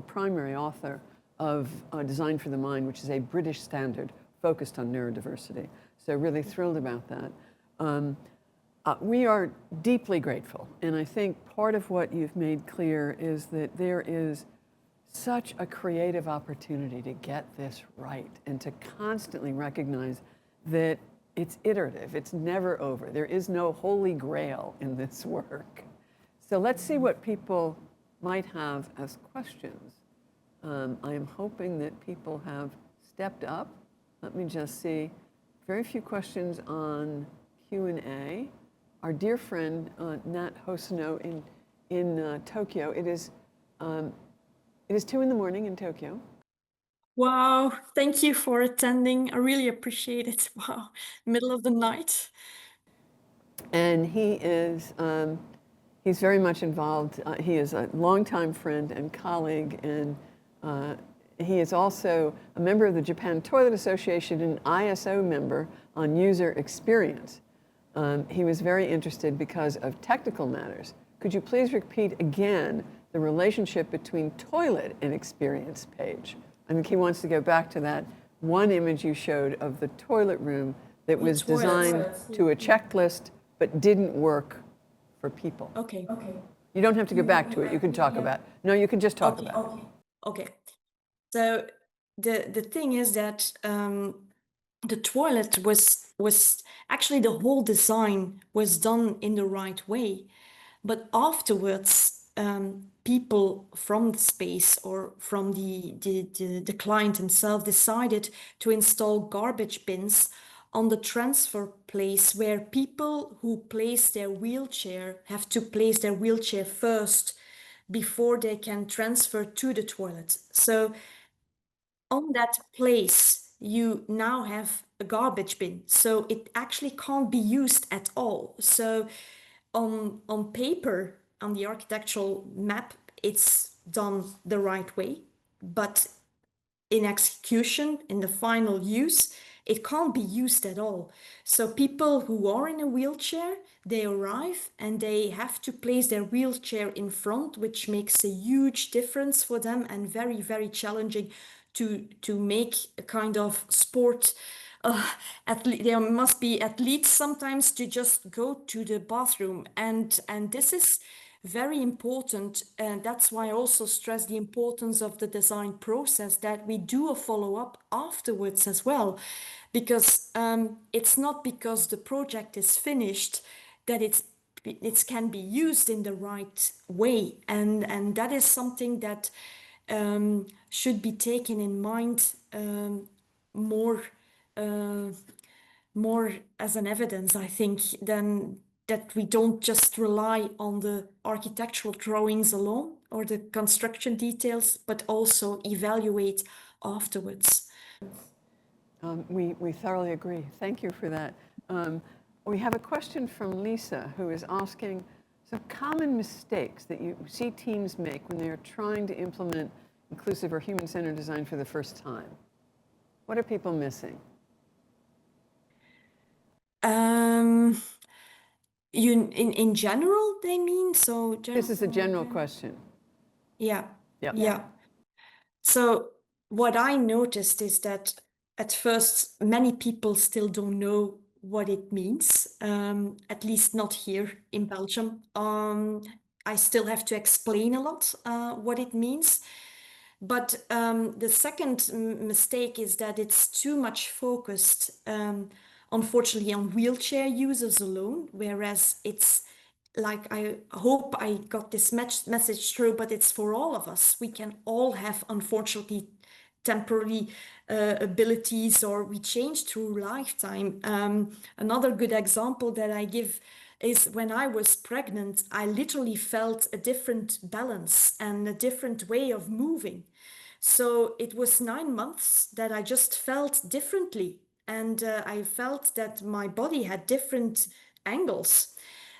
primary author of Design for the Mind, which is a British standard focused on neurodiversity. So really thrilled about that. We are deeply grateful, and I think part of what you've made clear is that there is such a creative opportunity to get this right and to constantly recognize that it's iterative, it's never over. There is no holy grail in this work. So let's see what people might have as questions. I am hoping that people have stepped up. Let me just see. Very few questions on Q&A. Our dear friend Nat Hosono in Tokyo. It is 2 in the morning in Tokyo. Wow, thank you for attending. I really appreciate it. Wow, middle of the night. And he is he's very much involved. He is a longtime friend and colleague, and he is also a member of the Japan Toilet Association and ISO member on user experience. He was very interested because of technical matters. Could you please repeat again the relationship between toilet and experience page? I think he wants to go back to that one image you showed of the toilet room that was designed to a checklist but didn't work for people. Okay. You don't have to go back to it. You can talk about it. No, you can just talk about it. Okay. So the thing is that the toilet was actually, the whole design was done in the right way, but afterwards people from the space or from the client himself decided to install garbage bins on the transfer place, where people who place their wheelchair have to place their wheelchair first before they can transfer to the toilet. So on that place, you now have a garbage bin, so it actually can't be used at all. So on paper, on the architectural map, it's done the right way, but in execution, in the final use, it can't be used at all. So people who are in a wheelchair, they arrive and they have to place their wheelchair in front, which makes a huge difference for them and very, very challenging to make a kind of sport. There must be athletes sometimes to just go to the bathroom, and this is very important, and that's why I also stress the importance of the design process, that we do a follow-up afterwards as well, because it's not because the project is finished that it can be used in the right way, and that is something that should be taken in mind more as an evidence, I think, than that we don't just rely on the architectural drawings alone or the construction details, but also evaluate afterwards. We thoroughly agree. Thank you for that. We have a question from Lisa, who is asking some common mistakes that you see teams make when they're trying to implement inclusive or human-centered design for the first time. What are people missing? In general, they mean so. This is a general question. Yeah, Yeah. yeah. So what I noticed is that at first, many people still don't know what it means, at least not here in Belgium. I still have to explain a lot what it means. But the second mistake is that it's too much focused, unfortunately, on wheelchair users alone, whereas it's like, I hope I got this message through, but it's for all of us. We can all have, unfortunately, temporary abilities, or we change through lifetime. Another good example that I give is when I was pregnant, I literally felt a different balance and a different way of moving. So it was 9 months that I just felt differently. And I felt that my body had different angles.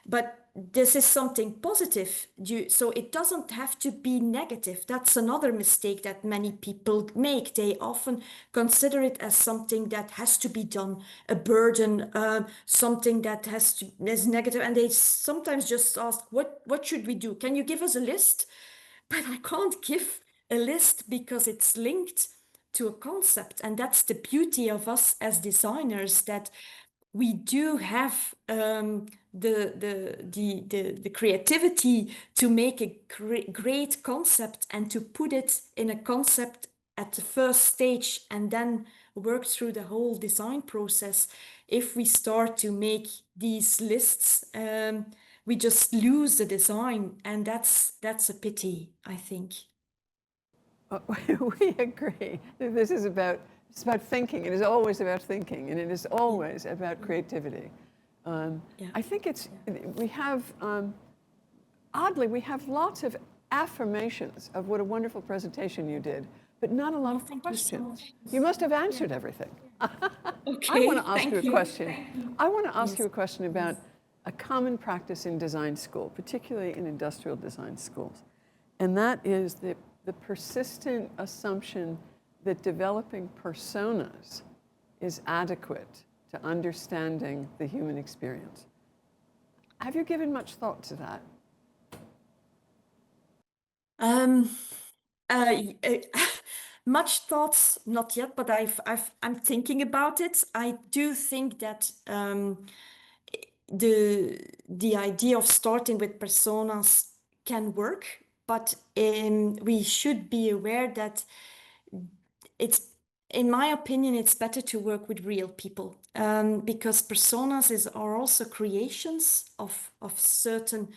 But this is something positive. So it doesn't have to be negative. That's another mistake that many people make. They often consider it as something that has to be done, a burden, something that is negative. And they sometimes just ask, what should we do? Can you give us a list? But I can't give a list because it's linked to a concept. And that's the beauty of us as designers, that we do have the creativity to make a great concept and to put it in a concept at the first stage and then work through the whole design process. If we start to make these lists, we just lose the design, and that's a pity, I think. We agree. It's about thinking. It is always about thinking, and it is always about creativity. Yeah. I think we have, oddly, we have lots of affirmations of what a wonderful presentation you did, but not a lot of Thank you so questions. much. You must have answered everything. I Okay, want to ask you a thank you. question. I want to ask Yes. you a question about a common practice in design school, particularly in industrial design schools. And that is the persistent assumption that developing personas is adequate to understanding the human experience. Have you given much thought to that? Um, much thoughts, not yet, but I'm thinking about it. I do think that the idea of starting with personas can work, but we should be aware that it's, in my opinion, it's better to work with real people, because personas are also creations of certain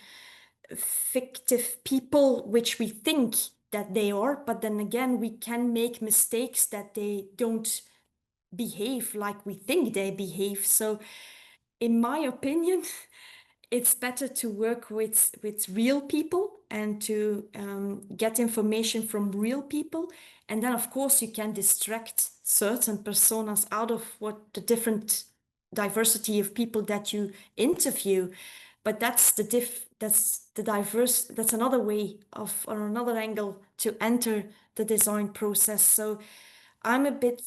fictive people, which we think that they are, but then again, we can make mistakes that they don't behave like we think they behave. So, in my opinion, it's better to work with real people and to get information from real people. And then, of course, you can distract certain personas out of what the different diversity of people that you interview. But that's that's another way of, or another angle to enter the design process. So I'm a bit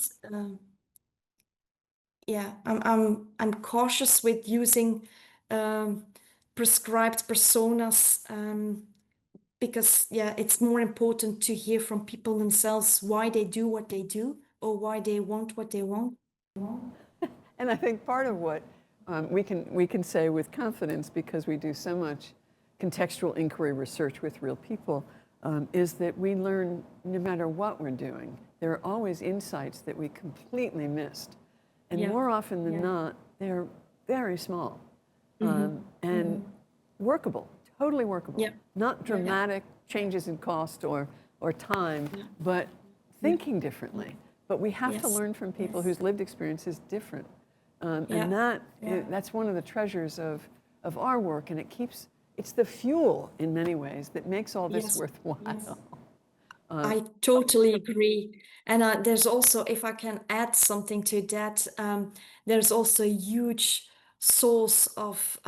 yeah, I'm cautious with using um, prescribed personas, because yeah, it's more important to hear from people themselves why they do what they do, or why they want what they want. And I think part of what we can say with confidence, because we do so much contextual inquiry research with real people, is that we learn no matter what we're doing. There are always insights that we completely missed. And Yeah. more often than not, they're very small and workable, totally workable. Yeah. Not dramatic changes in cost or time, but thinking differently. But we have to Yes. learn from people whose lived experience is different. Yeah. And that's one of the treasures of our work, and it's the fuel in many ways that makes all this Yes. worthwhile. I totally agree. And there's also, if I can add something to that, there's also a huge source of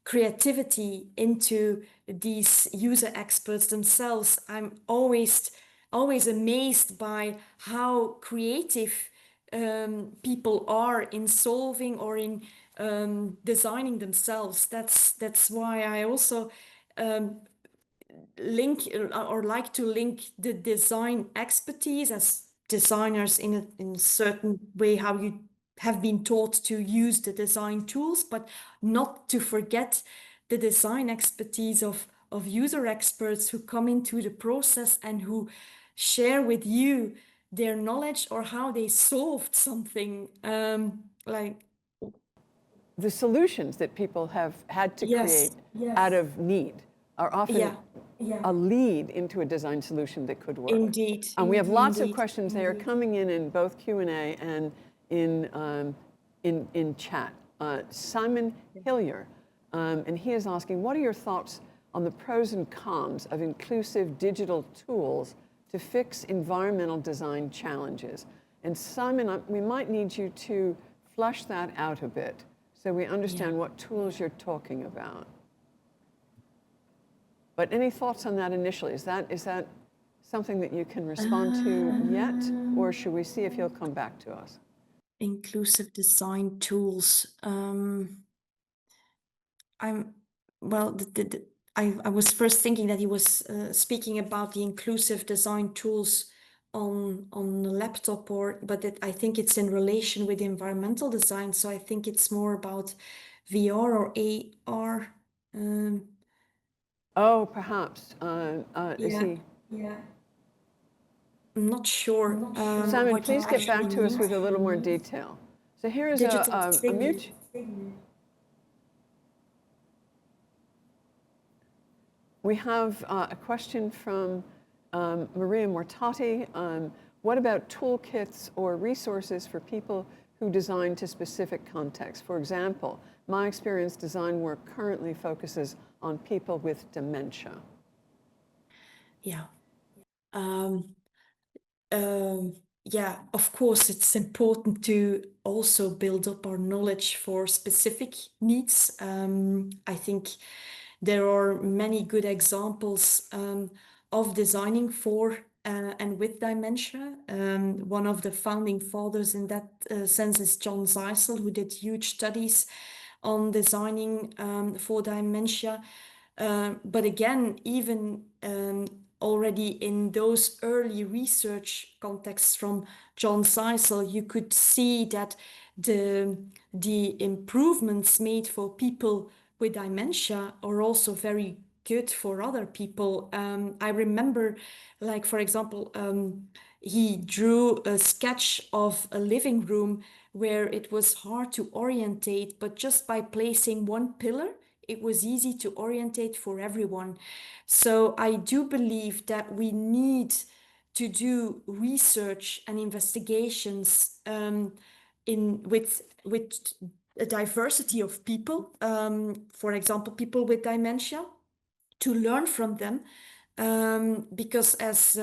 creativity into these user experts themselves. I'm always amazed by how creative people are in solving or in designing themselves. That's why I also link or like to link the design expertise as designers in a certain way, how you have been taught to use the design tools, but not to forget the design expertise of user experts who come into the process and who share with you their knowledge or how they solved something. Like The solutions that people have had to create out of need are often a lead into a design solution that could work. Indeed. We have lots of Indeed. questions. They are coming in both Q&A and in chat. Simon Hillier, and he is asking, what are your thoughts on the pros and cons of inclusive digital tools to fix environmental design challenges? And Simon, we might need you to flush that out a bit so we understand what tools you're talking about. But any thoughts on that initially? Is that something that you can respond to yet, or should we see if he'll come back to us? Inclusive design tools. I was first thinking that he was speaking about the inclusive design tools on the laptop, but I think it's in relation with environmental design. So I think it's more about VR or AR. Oh, perhaps. Is he? Yeah. I'm not sure. Simon, what please you get back actually to us mean. with a little more detail. So here is Digital a signal. We have a question from Maria Mortati. What about toolkits or resources for people who design to specific contexts? For example, my experience design work currently focuses on people with dementia. Yeah. Yeah, of course, it's important to also build up our knowledge for specific needs. I think there are many good examples of designing for and with dementia. One of the founding fathers in that sense is John Zeisel, who did huge studies on designing for dementia. But again, even already in those early research contexts from John Zeisel, you could see that the improvements made for people with dementia are also very good for other people. I remember, like, for example, he drew a sketch of a living room where it was hard to orientate, but just by placing one pillar, it was easy to orientate for everyone. So I do believe that we need to do research and investigations with a diversity of people, for example, people with dementia, to learn from them. Because as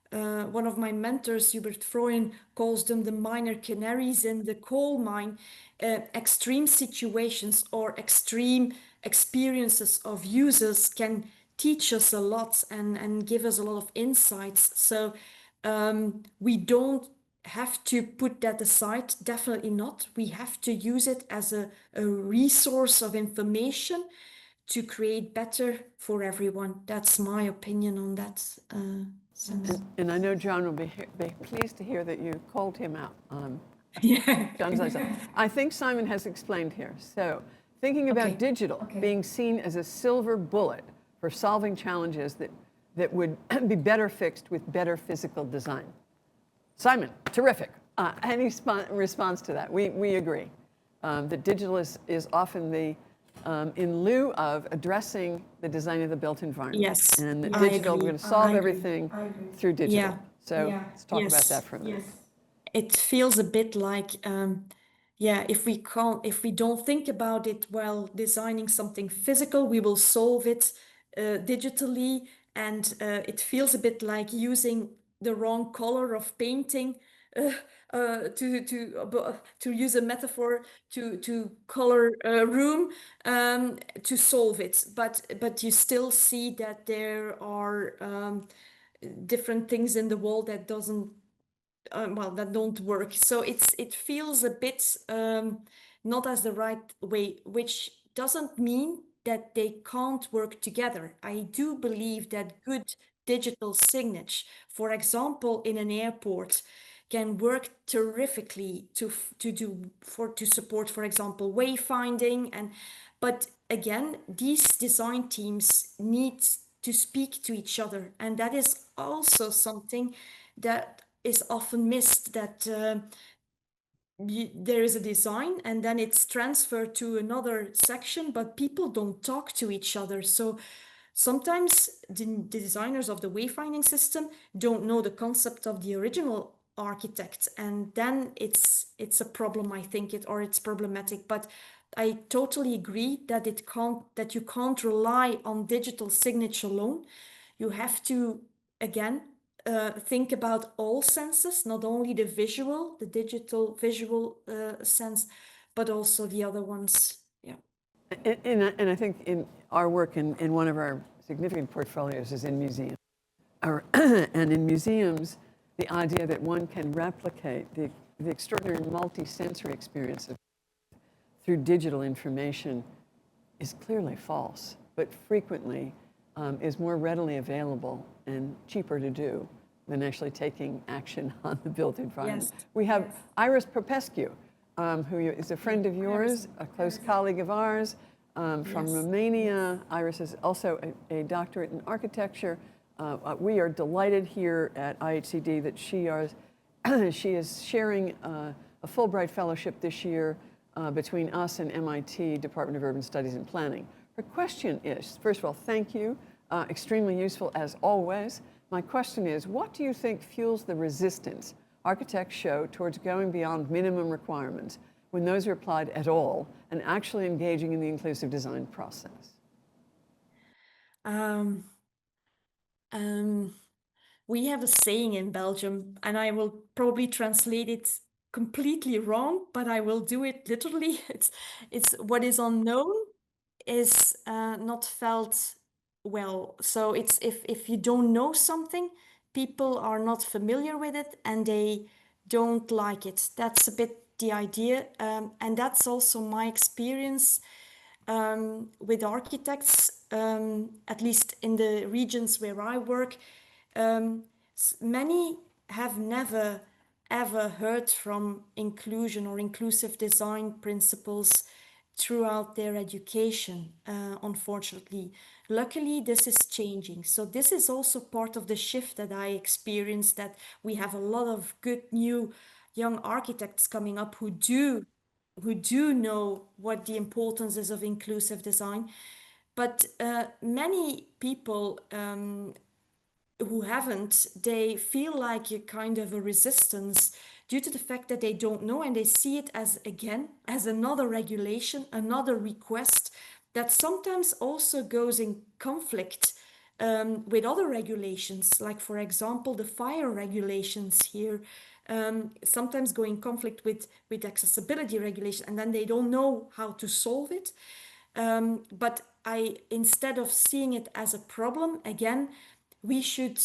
one of my mentors, Hubert Freuen, calls them the minor canaries in the coal mine, extreme situations or extreme experiences of users can teach us a lot and give us a lot of insights. So we don't have to put that aside, definitely not. We have to use it as a resource of information to create better for everyone. That's my opinion on that sense. And I know John will be pleased to hear that you called him out. Yeah. John Zeisel. I think Simon has explained here. So thinking about digital being seen as a silver bullet for solving challenges that would be better fixed with better physical design. Simon, terrific. Any response to that? We agree that digital is often the in lieu of addressing the design of the built environment. Yes, And the I digital, agree. we're going to solve I agree. everything through digital. Yeah. So let's talk about that for a minute. It feels a bit like, if we don't think about it while designing something physical, we will solve it digitally, and it feels a bit like using the wrong color of painting. To use a metaphor, to color a room to solve it, but you still see that there are different things in the wall that doesn't that don't work. So it feels a bit not as the right way, which doesn't mean that they can't work together. I do believe that good digital signage, for example, in an airport, can work terrifically to support, for example, wayfinding. But again, these design teams need to speak to each other, and that is also something that is often missed. That there is a design and then it's transferred to another section, but people don't talk to each other. So sometimes the designers of the wayfinding system don't know the concept of the original architect, and then it's a problem, I think, it's problematic. But I totally agree that you can't rely on digital signature alone. You have to, again, think about all senses, not only the visual, the digital visual sense, but also the other ones. Yeah. And I think in our work in one of our significant portfolios is in museums. And in museums, the idea that one can replicate the extraordinary multisensory experience through digital information is clearly false, but frequently is more readily available and cheaper to do than actually taking action on the built environment. Yes. We have Yes. Iris Popescu, who is a friend of yours, a close colleague of ours from Yes. Romania. Iris is also a doctorate in architecture. We are delighted here at IHCD that she is sharing a Fulbright Fellowship this year between us and MIT Department of Urban Studies and Planning. Her question is, first of all, thank you, extremely useful as always. My question is, what do you think fuels the resistance architects show towards going beyond minimum requirements when those are applied at all and actually engaging in the inclusive design process? We have a saying in Belgium, and I will probably translate it completely wrong, but I will do it literally. It's what is unknown is not felt well. So it's if you don't know something, people are not familiar with it and they don't like it. That's a bit the idea, and that's also my experience with architects, at least in the regions where I work. Many have never ever heard from inclusion or inclusive design principles throughout their education, unfortunately. Luckily, this is changing. So this is also part of the shift that I experienced, that we have a lot of good new young architects coming up who do know what the importance is of inclusive design. But many people who haven't, they feel like a kind of a resistance due to the fact that they don't know, and they see it as, again, as another regulation, another request that sometimes also goes in conflict with other regulations, like, for example, the fire regulations here. Sometimes go in conflict with accessibility regulation, and then they don't know how to solve it. But instead of seeing it as a problem, again, we should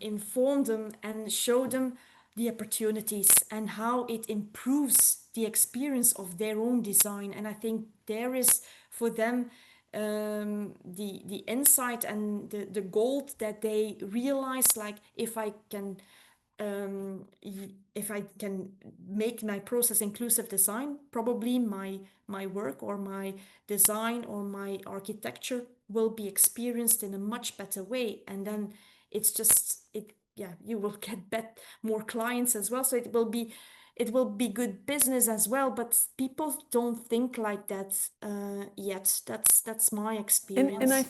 inform them and show them the opportunities and how it improves the experience of their own design. And I think there is for them the insight and the gold that they realize, like, if I can make my process inclusive design, probably my work or my design or my architecture will be experienced in a much better way. And then you will get more clients as well. So it will be good business as well. But people don't think like that yet. That's my experience. And I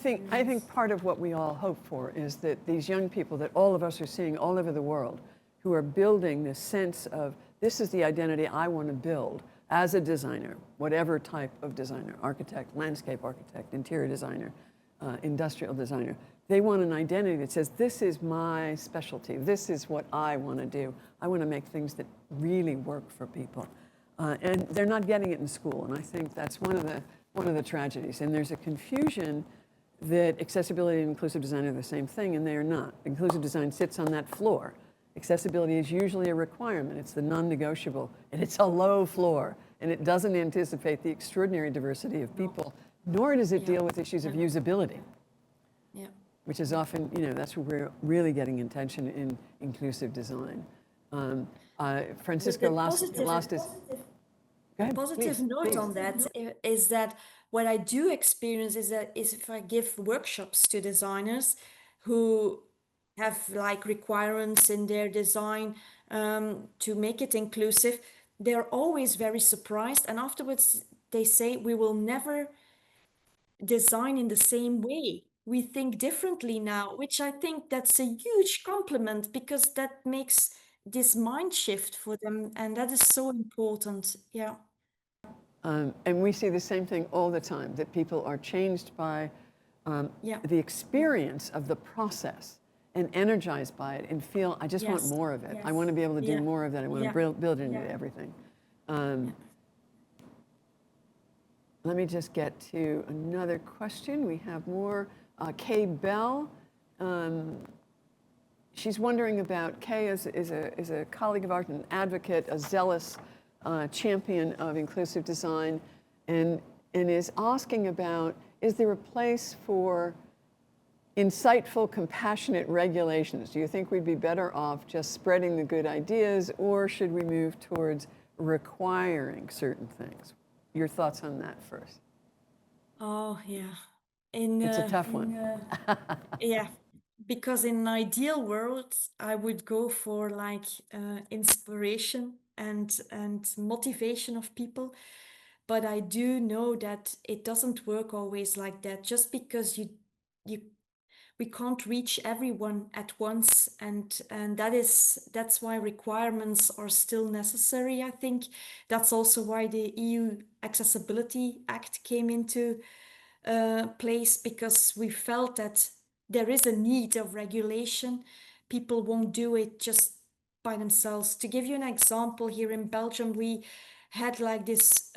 think part of what we all hope for is that these young people that all of us are seeing all over the world, who are building this sense of, this is the identity I want to build as a designer, whatever type of designer, architect, landscape architect, interior designer, industrial designer. They want an identity that says, this is my specialty, this is what I want to do. I want to make things that really work for people. And they're not getting it in school, and I think that's one of the tragedies. And there's a confusion that accessibility and inclusive design are the same thing, and they are not. Inclusive design sits on that floor, Accessibility is usually a requirement. It's the non-negotiable, and it's a low floor, and it doesn't anticipate the extraordinary diversity of people, nor does it deal with issues of usability, which is often, that's where we're really getting intention in inclusive design. Francisco lost his... Go ahead, Positive please, note please. on that is that what I do experience is if I give workshops to designers who have like requirements in their design to make it inclusive, they're always very surprised, and afterwards they say we will never design in the same way. We think differently now, which I think that's a huge compliment because that makes this mind shift for them, and that is so important. Yeah. And we see the same thing all the time, that people are changed by the experience of the process and energized by it and feel, I just want more of it. I want to be able to do more of that. I want to build it into everything. Let me just get to another question. We have more. Kay Bell. She's wondering about, Kay is a colleague of ours, an advocate, a zealous champion of inclusive design, and is asking about, is there a place for insightful, compassionate regulations? Do you think we'd be better off just spreading the good ideas, or should we move towards requiring certain things? Your thoughts on that first. Oh, yeah. It's a tough one. Yeah, because in an ideal world, I would go for like inspiration and motivation of people. But I do know that it doesn't work always like that. Just because we can't reach everyone at once, and that's why requirements are still necessary. I think that's also why the EU Accessibility Act came into place, because we felt that there is a need of regulation. People won't do it just by themselves. To give you an example, here in Belgium, we had like this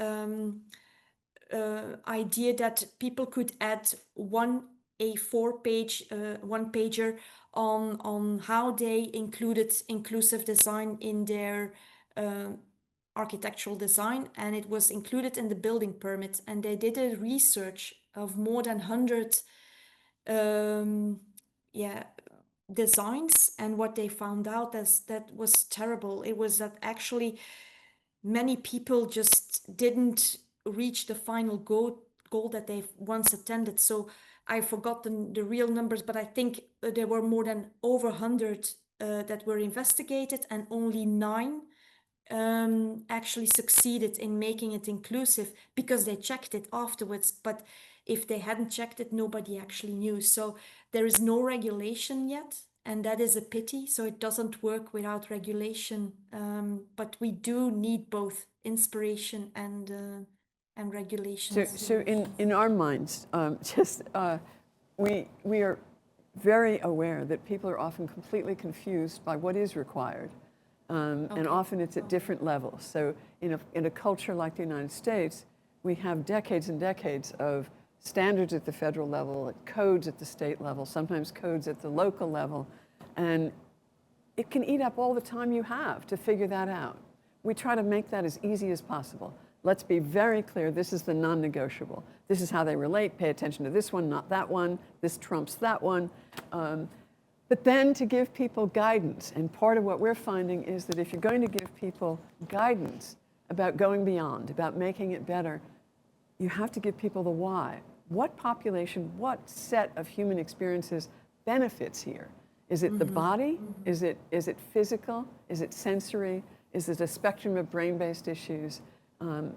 idea that people could add one A4 page, one pager on how they included inclusive design in their architectural design, and it was included in the building permit. And they did a research of more than 100 designs, and what they found out is that was terrible. It was that actually many people just didn't reach the final goal that they once attended. So I forgot the real numbers, but I think there were more than over 100 that were investigated, and only 9 actually succeeded in making it inclusive because they checked it afterwards. But if they hadn't checked it, nobody actually knew. So there is no regulation yet, and that is a pity. So it doesn't work without regulation. But we do need both inspiration and regulations. So in our minds, we are very aware that people are often completely confused by what is required. And often it's at different levels. So in a culture like the United States, we have decades and decades of standards at the federal level, codes at the state level, sometimes codes at the local level, and it can eat up all the time you have to figure that out. We try to make that as easy as possible. Let's be very clear, this is the non-negotiable. This is how they relate, pay attention to this one, not that one, this trumps that one. But then to give people guidance, and part of what we're finding is that if you're going to give people guidance about going beyond, about making it better, you have to give people the why. What population, what set of human experiences benefits here? Is it the body? Is it physical? Is it sensory? Is it a spectrum of brain-based issues?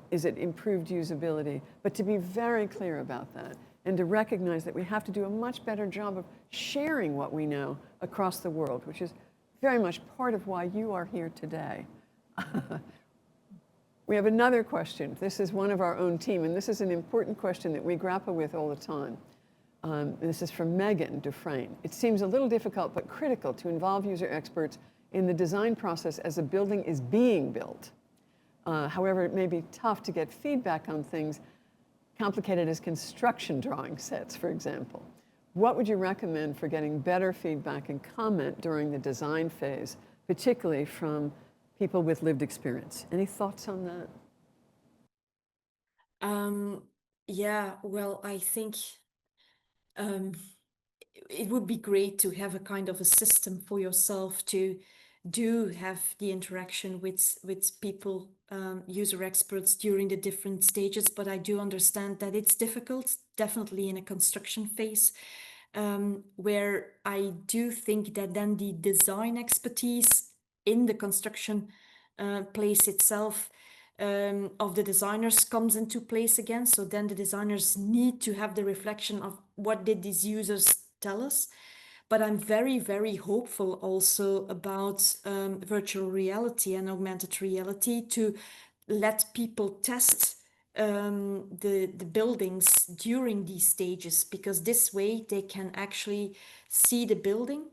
Is it improved usability? But to be very clear about that, and to recognize that we have to do a much better job of sharing what we know across the world, which is very much part of why you are here today. We have another question. This is one of our own team, and this is an important question that we grapple with all the time. This is from Megan Dufresne. It seems a little difficult but critical to involve user experts in the design process as a building is being built. However, it may be tough to get feedback on things complicated as construction drawing sets, for example. What would you recommend for getting better feedback and comment during the design phase particularly from people with lived experience. Any thoughts on that? Yeah, well, I think um, it would be great to have a kind of a system for yourself to do have the interaction with people, user experts during the different stages. But I do understand that it's difficult, definitely in a construction phase, where I do think that then the design expertise in the construction place itself of the designers comes into place again. So then the designers need to have the reflection of what did these users tell us. But I'm very, very hopeful also about virtual reality and augmented reality to let people test the buildings during these stages, because this way they can actually see the building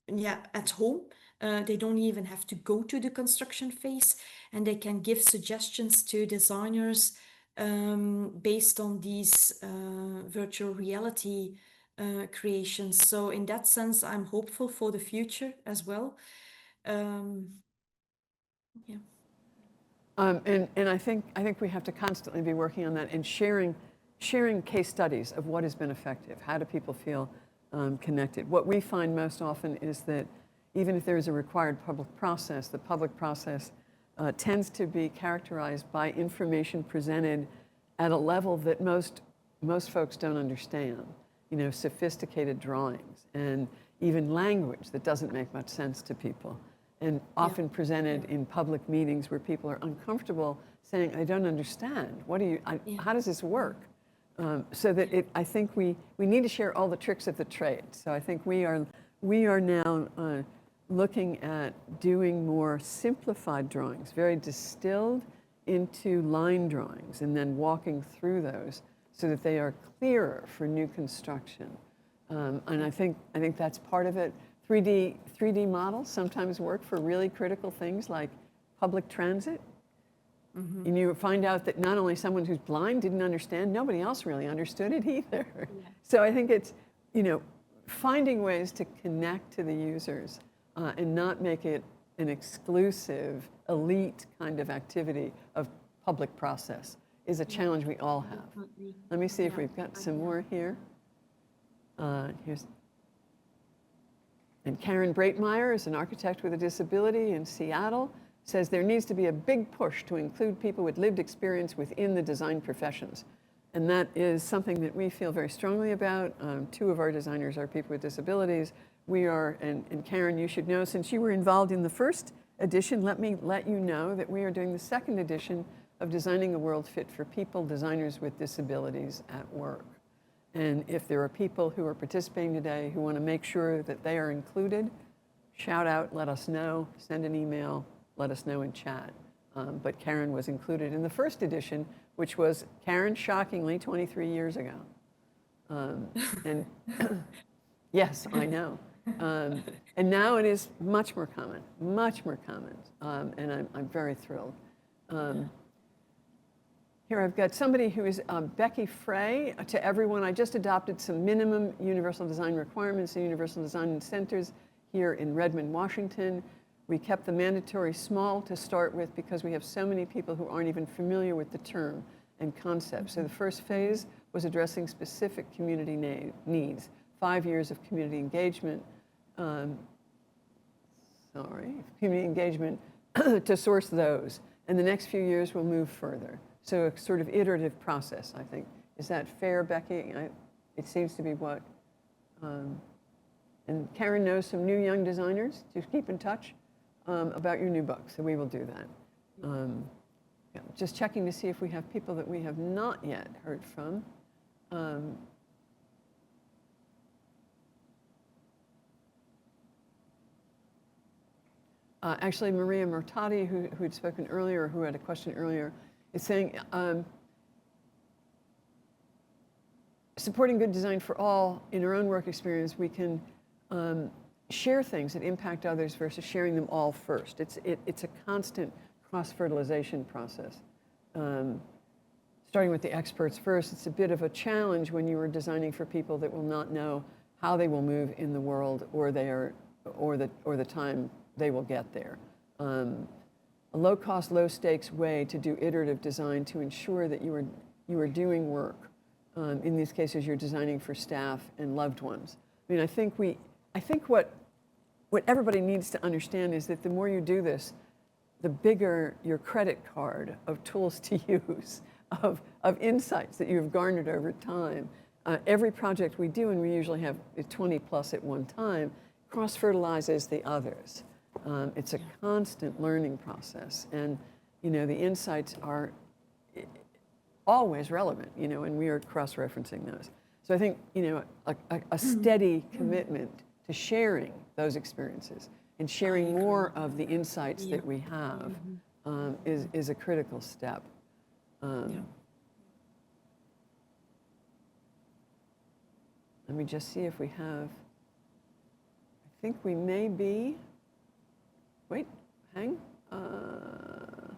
yeah, at home. They don't even have to go to the construction phase, and they can give suggestions to designers based on these virtual reality creations. So in that sense, I'm hopeful for the future as well. Yeah. And I think we have to constantly be working on that and sharing case studies of what has been effective. How do people feel connected? What we find most often is that even if there is a required public process, the public process tends to be characterized by information presented at a level that most folks don't understand. You know, sophisticated drawings and even language that doesn't make much sense to people, and often presented in public meetings where people are uncomfortable saying, I don't understand. What do you, how does this work? So that I think we need to share all the tricks of the trade. So I think we are now looking at doing more simplified drawings, very distilled into line drawings, and then walking through those so that they are clearer for new construction. And I think that's part of it. 3D models sometimes work for really critical things like public transit. Mm-hmm. And you find out that not only someone who's blind didn't understand, nobody else really understood it either. Yeah. So I think it's, you know, finding ways to connect to the users and not make it an exclusive, elite kind of activity of public process is a challenge we all have. Let me see if we've got some more here. And Karen Breitmeyer is an architect with a disability in Seattle, says there needs to be a big push to include people with lived experience within the design professions. And that is something that we feel very strongly about. Two of our designers are people with disabilities. We are, and Karen, you should know, since you were involved in the first edition, let me let you know that we are doing the second edition of Designing a World Fit for People, Designers with Disabilities at Work. And if there are people who are participating today who want to make sure that they are included, shout out, let us know, send an email, let us know in chat. But Karen was included in the first edition, which was, Karen, shockingly, 23 years ago. And yes, I know. And now it is much more common, and I'm very thrilled. Here I've got somebody who is Becky Frey. To everyone, I just adopted some minimum universal design requirements in universal design centers here in Redmond, Washington. We kept the mandatory small to start with because we have so many people who aren't even familiar with the term and concept. So the first phase was addressing specific community needs. 5 years of community engagement, community engagement to source those. And the next few years we'll move further. So a sort of iterative process, I think. Is that fair, Becky? It seems to be what. And Karen knows some new young designers. Just keep in touch about your new book, so we will do that. Yeah, just checking to see if we have people that we have not yet heard from. Actually, Maria Murtati, who had spoken earlier, who had a question earlier, is saying, supporting good design for all, in our own work experience, we can share things that impact others versus sharing them all first. It's a constant cross-fertilization process. Starting with the experts first, it's a bit of a challenge when you are designing for people that will not know how they will move in the world, or they are or the time they will get there. A low-cost, low-stakes way to do iterative design to ensure that you are doing work. In these cases, you're designing for staff and loved ones. I mean, I think what everybody needs to understand is that the more you do this, the bigger your credit card of tools to use, of insights that you've garnered over time. Every project we do, and we usually have 20 plus at one time, cross-fertilizes the others. It's a constant learning process, and the insights are always relevant, and we are cross-referencing those. So I think a steady commitment to sharing those experiences and sharing more of the insights that we have is a critical step. Let me just see if we have, I think we may be, wait, hang. A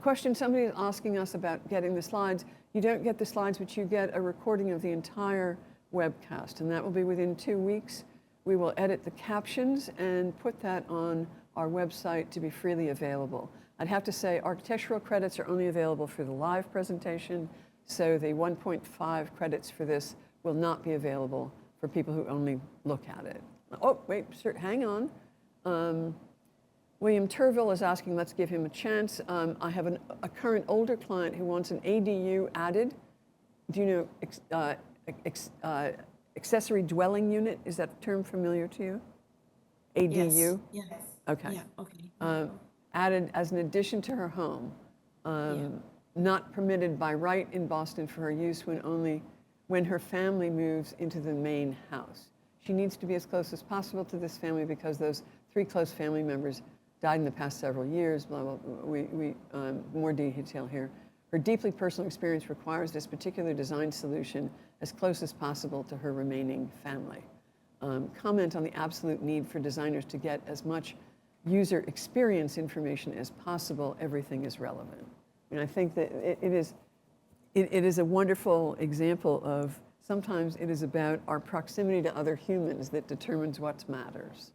question somebody is asking us about getting the slides. You don't get the slides, but you get a recording of the entire webcast, and that will be within 2 weeks. We will edit the captions and put that on our website to be freely available. I'd have to say architectural credits are only available for the live presentation, so the 1.5 credits for this will not be available for people who only look at it. Oh, wait, sir, hang on. William Turville is asking, let's give him a chance. I have a current older client who wants an ADU added. Do you know accessory dwelling unit? Is that term familiar to you? ADU? Yes. Okay. Yeah, okay. Added as an addition to her home. Not permitted by right in Boston for her use when her family moves into the main house. She needs to be as close as possible to this family because those 3 close family members died in the past several years, blah, blah, blah. More detail here. Her deeply personal experience requires this particular design solution as close as possible to her remaining family. Comment on the absolute need for designers to get as much user experience information as possible. Everything is relevant. And I think that it is a wonderful example of sometimes it is about our proximity to other humans that determines what matters.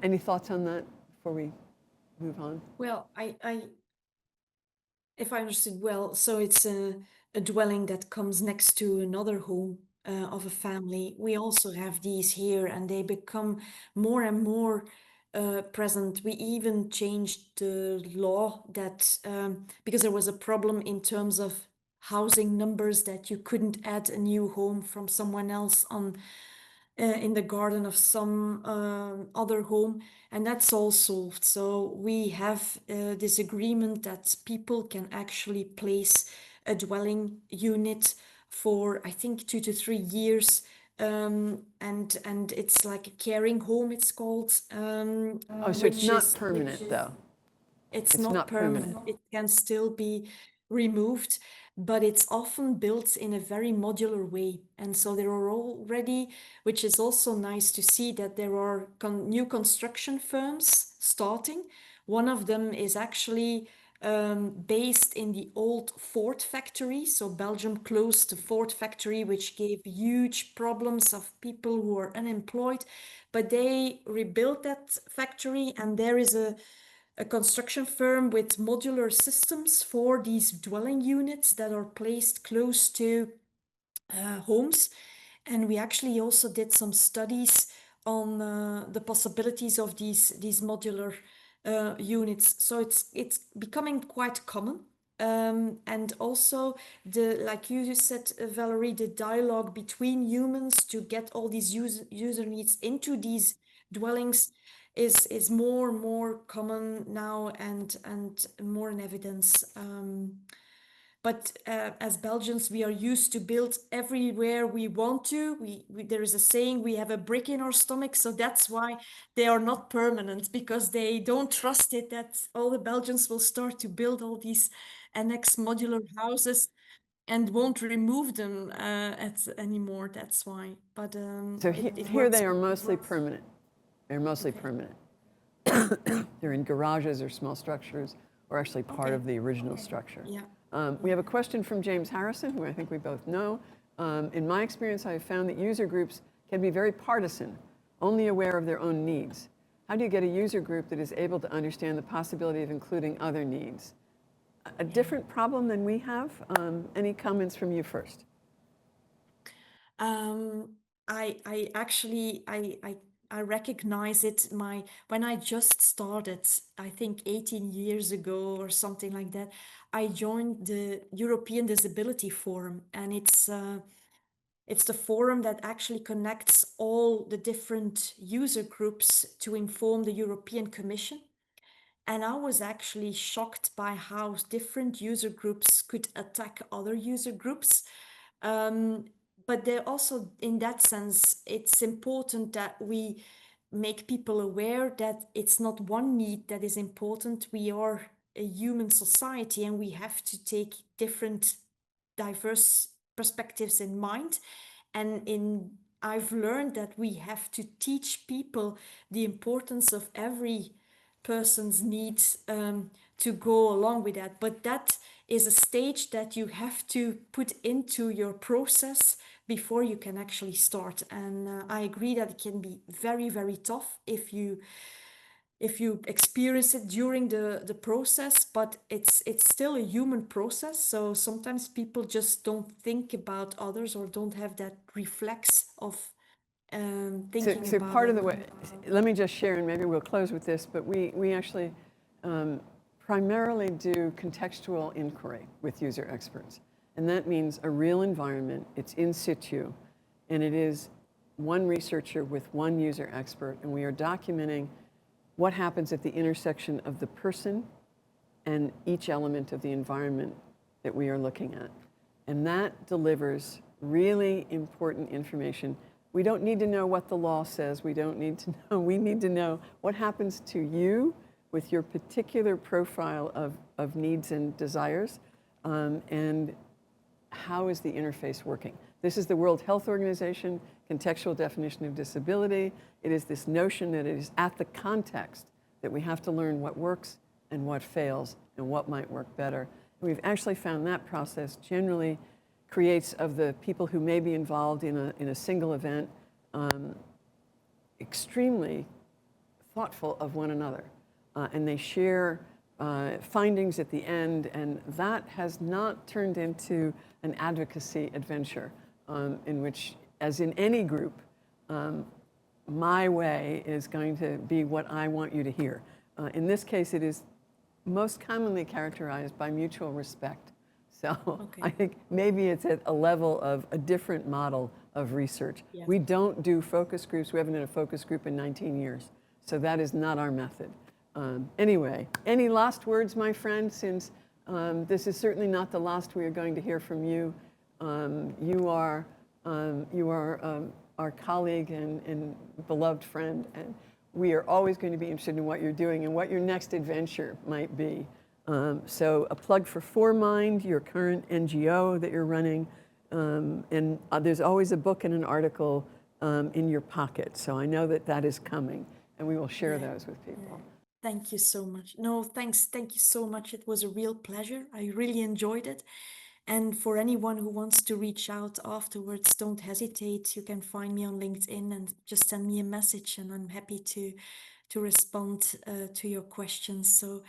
Any thoughts on that before we move on? Well, if I understood well, so it's a dwelling that comes next to another home of a family. We also have these here, and they become more and more present. We even changed the law that, because there was a problem in terms of housing numbers, that you couldn't add a new home from someone else on in the garden of some other home, and that's all solved. So we have this agreement that people can actually place a dwelling unit for, I think, 2 to 3 years, and it's like a caring home, it's called. Oh, so it's not permanent, though. It's not permanent. It can still be removed, but it's often built in a very modular way. And so there are already, which is also nice to see, that there are new construction firms starting. One of them is actually based in the old Ford factory. So Belgium closed the Ford factory, which gave huge problems of people who are unemployed. But they rebuilt that factory, and there is a construction firm with modular systems for these dwelling units that are placed close to homes. And we actually also did some studies on the possibilities of these modular units. So it's becoming quite common. And also, like you said, Valerie, the dialogue between humans to get all these user needs into these dwellings is more and more common now, and more in evidence. But as Belgians, we are used to build everywhere we want to. There is a saying, we have a brick in our stomach, so that's why they are not permanent, because they don't trust it that all the Belgians will start to build all these annex modular houses and won't remove them anymore. That's why. But so here they are mostly permanent. They're mostly permanent. They're in garages or small structures or actually part Okay. of the original structure. Yeah. We have a question from James Harrison, who I think we both know. In my experience, I have found that user groups can be very partisan, only aware of their own needs. How do you get a user group that is able to understand the possibility of including other needs? A different problem than we have. Any comments from you first? I actually I recognize it when I just started, I think 18 years ago or something like that. I joined the European Disability Forum, and it's the forum that actually connects all the different user groups to inform the European Commission. And I was actually shocked by how different user groups could attack other user groups. But they're also, in that sense, it's important that we make people aware that it's not one need that is important. We are a human society and we have to take different diverse perspectives in mind. And I've learned that we have to teach people the importance of every person's needs to go along with that. But that is a stage that you have to put into your process before you can actually start. And I agree that it can be very, very tough if you experience it during the process, but it's still a human process. So sometimes people just don't think about others or don't have that reflex of thinking So about part of the other way, let me just share, and maybe we'll close with this, but we actually primarily do contextual inquiry with user experts. And that means a real environment, it's in situ, and it is one researcher with one user expert, and we are documenting what happens at the intersection of the person and each element of the environment that we are looking at. And that delivers really important information. We don't need to know what the law says. We don't need to know. We need to know what happens to you with your particular profile of needs and desires, and how is the interface working. This is the World Health Organization contextual definition of disability. It is this notion that it is at the context that we have to learn what works and what fails and what might work better. And we've actually found that process generally creates, of the people who may be involved in a single event, extremely thoughtful of one another. And they share findings at the end, and that has not turned into an advocacy adventure in which, as in any group, my way is going to be what I want you to hear. In this case, it is most commonly characterized by mutual respect. So Okay. I think maybe it's at a level of a different model of research. Yes. We don't do focus groups. We haven't done a focus group in 19 years. So that is not our method. Anyway, any last words, my friend, since this is certainly not the last we are going to hear from you. You are our colleague and beloved friend, and we are always going to be interested in what you're doing and what your next adventure might be. So a plug for ForMind, your current NGO that you're running, and there's always a book and an article in your pocket. So I know that that is coming, and we will share those with people. Thank you so much. No, thanks. Thank you so much. It was a real pleasure. I really enjoyed it. And for anyone who wants to reach out afterwards, don't hesitate. You can find me on LinkedIn and just send me a message, and I'm happy to respond to your questions. So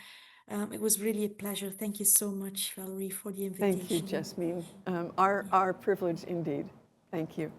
it was really a pleasure. Thank you so much, Valerie, for the invitation. Thank you, Jasmien. Our privilege indeed. Thank you.